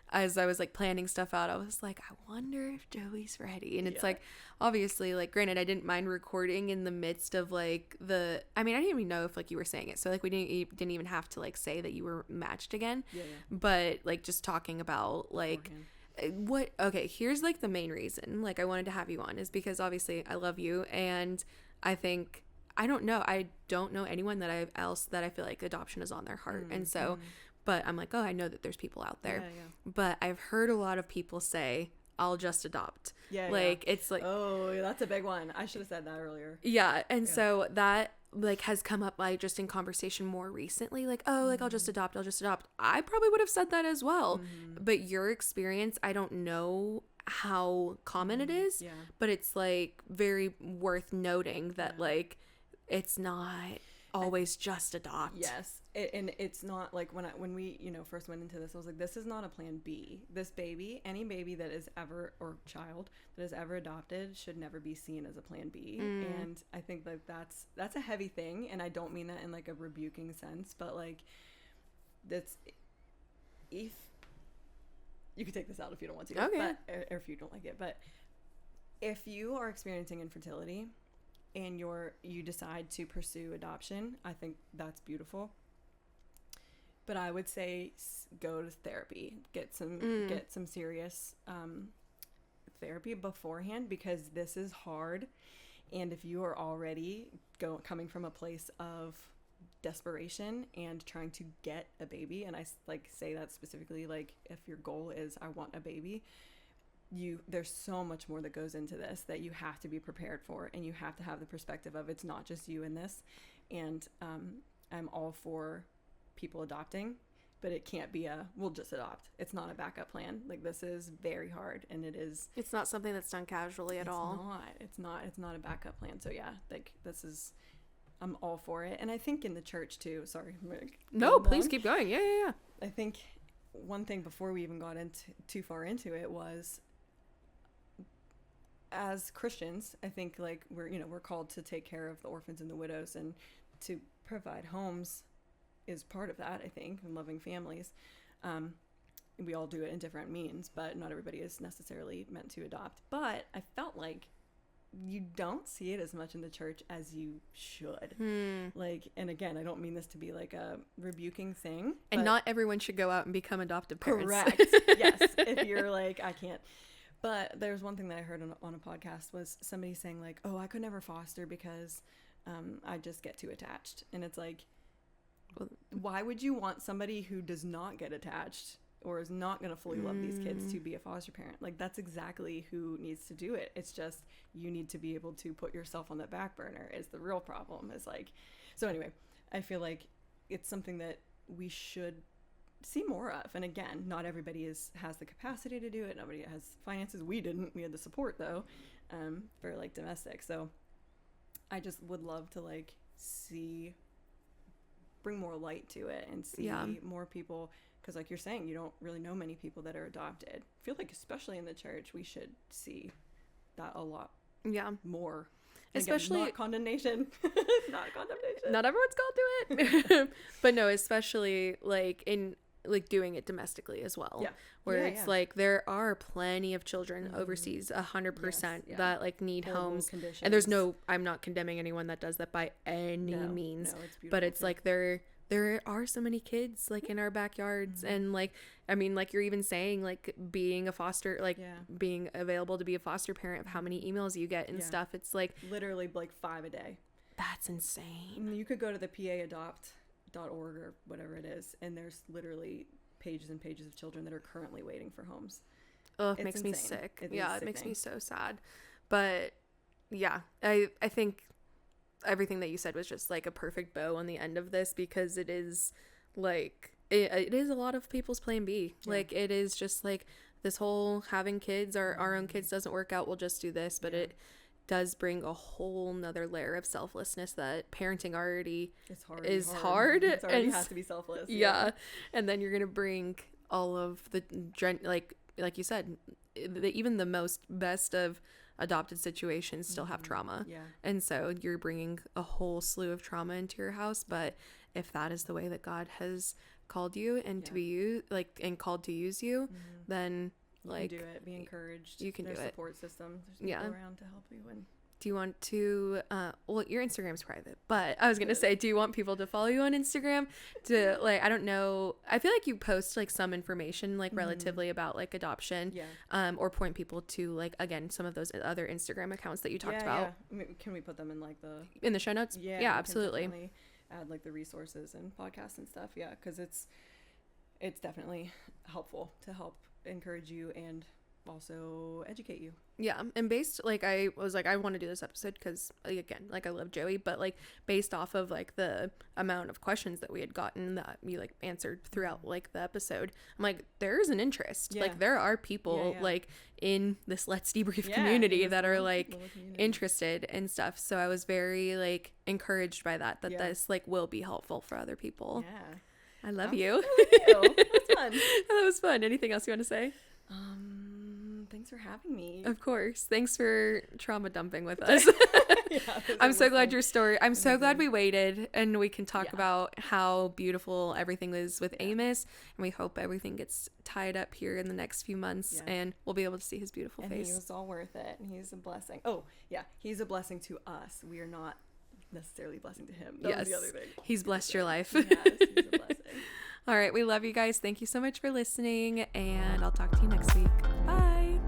as I was like planning stuff out, I was like, I wonder if Joey's ready. And it's like, obviously, like, granted, I didn't mind recording in the midst of like I mean, I didn't even know if like you were saying it, so like we didn't even have to like say that you were matched again. Yeah. But like just talking about like here's like the main reason like I wanted to have you on is because obviously I love you, and I think I don't know anyone that I feel like adoption is on their heart. And so but I'm like, oh, I know that there's people out there. But I've heard a lot of people say, I'll just adopt. It's like, oh, that's a big one. I should have said that earlier. And so that like has come up like just in conversation more recently, like, oh, like I'll just adopt. I probably would have said that as well. But your experience, I don't know how common it is, but it's like very worth noting that like it's not always just adopt. Yes. And it's not like when we first went into this, I was like, this is not a plan B. This baby, any baby that is ever, or child that is ever adopted, should never be seen as a plan B. And I think like that's a heavy thing, and I don't mean that in like a rebuking sense, but like that's, if you could take this out if you don't want to, okay, or if you don't like it, but if you are experiencing infertility and you decide to pursue adoption, I think that's beautiful. But I would say go to therapy, get some serious therapy beforehand, because this is hard. And if you are already coming from a place of desperation and trying to get a baby, and I like say that specifically, like if your goal is I want a baby, there's so much more that goes into this that you have to be prepared for, and you have to have the perspective of it's not just you in this. And I'm all for people adopting, but it can't be we'll just adopt. It's not a backup plan. Like, this is very hard, and it's not something that's done casually at all. It's not a backup plan. So yeah, like I'm all for it. And I think in the church too, sorry. No, please keep going. Yeah. I think one thing before we even got too far into it was, as Christians, I think like we're called to take care of the orphans and the widows, and to provide homes is part of that, I think, and loving families. We all do it in different means, but not everybody is necessarily meant to adopt. But I felt like you don't see it as much in the church as you should. Like, and again, I don't mean this to be like a rebuking thing. And not everyone should go out and become adoptive parents. Correct. Yes. If you're like, I can't. But there's one thing that I heard on a podcast was somebody saying like, oh, I could never foster because I just get too attached. And it's like, why would you want somebody who does not get attached or is not going to fully love these kids to be a foster parent? Like, that's exactly who needs to do it. It's just, you need to be able to put yourself on the back burner is the real problem. Is like, so anyway, I feel like it's something that we should see more of. And again, not everybody has the capacity to do it. Nobody has finances. We didn't. We had the support though, for like domestic. So I just would love to like bring more light to it and see more people because like you're saying, you don't really know many people that are adopted. I feel like especially in the church, we should see that a lot more. And Especially again, not condemnation. Not condemnation. Not everyone's called to it. But no, especially like in like doing it domestically as well. Yeah. Where it's like there are plenty of children overseas, 100% that like need horrible homes. conditions. And there's I'm not condemning anyone that does that by any means. No, it's beautiful. But it's like there are so many kids like in our backyards, and like I mean, like you're even saying like being a foster, like being available to be a foster parent, of how many emails you get and stuff. It's like literally like 5 a day. That's insane. You could go to the paadopt.org or whatever it is, and there's literally pages and pages of children that are currently waiting for homes. Oh, it makes me sick. It makes me so sad. But yeah, I think everything that you said was just like a perfect bow on the end of this, because it is like it is a lot of people's plan B. Like it is just like this whole having kids or our own kids doesn't work out, we'll just do this. But it does bring a whole nother layer of selflessness that parenting already is hard. It already has to be selfless. Yeah. And then you're gonna bring all of the like you said, even the most best of adopted situations still have trauma. And so you're bringing a whole slew of trauma into your house. But if that is the way that God has called you and to be you, like, and called to use you, then like you can do it. Be encouraged. You can There's do it. Support system. There's people around to help you. And do you want to well, your Instagram's private, but I was gonna say, do you want people to follow you on Instagram to like, I don't know, I feel like you post like some information like relatively about like adoption, or point people to like, again, some of those other Instagram accounts that you talked about. I mean, can we put them in like the show notes? Yeah, absolutely. Add like the resources and podcasts and stuff, because it's definitely helpful to help encourage you and also educate you. And based, like, I was like, I want to do this episode because, again, like, I love Joey, but like based off of like the amount of questions that we had gotten that you like answered throughout like the episode, I'm like, there's an interest. Like there are people like in this Let's Debrief community that are like interested and stuff. So I was very like encouraged by that this like will be helpful for other people. I love you. That's fun. That was fun. Anything else you want to say? Thanks for having me. Of course. Thanks for trauma dumping with us. I'm so glad your story. I'm so glad we waited and we can talk about how beautiful everything was with Amos, and we hope everything gets tied up here in the next few months and we'll be able to see his beautiful face. He was all worth it, and he's a blessing. Oh, yeah. He's a blessing to us. We are not necessarily a blessing to him. That was the other thing. He's blessed your life. Yes, he's a blessing. All right. We love you guys. Thank you so much for listening, and I'll talk to you next week. Bye.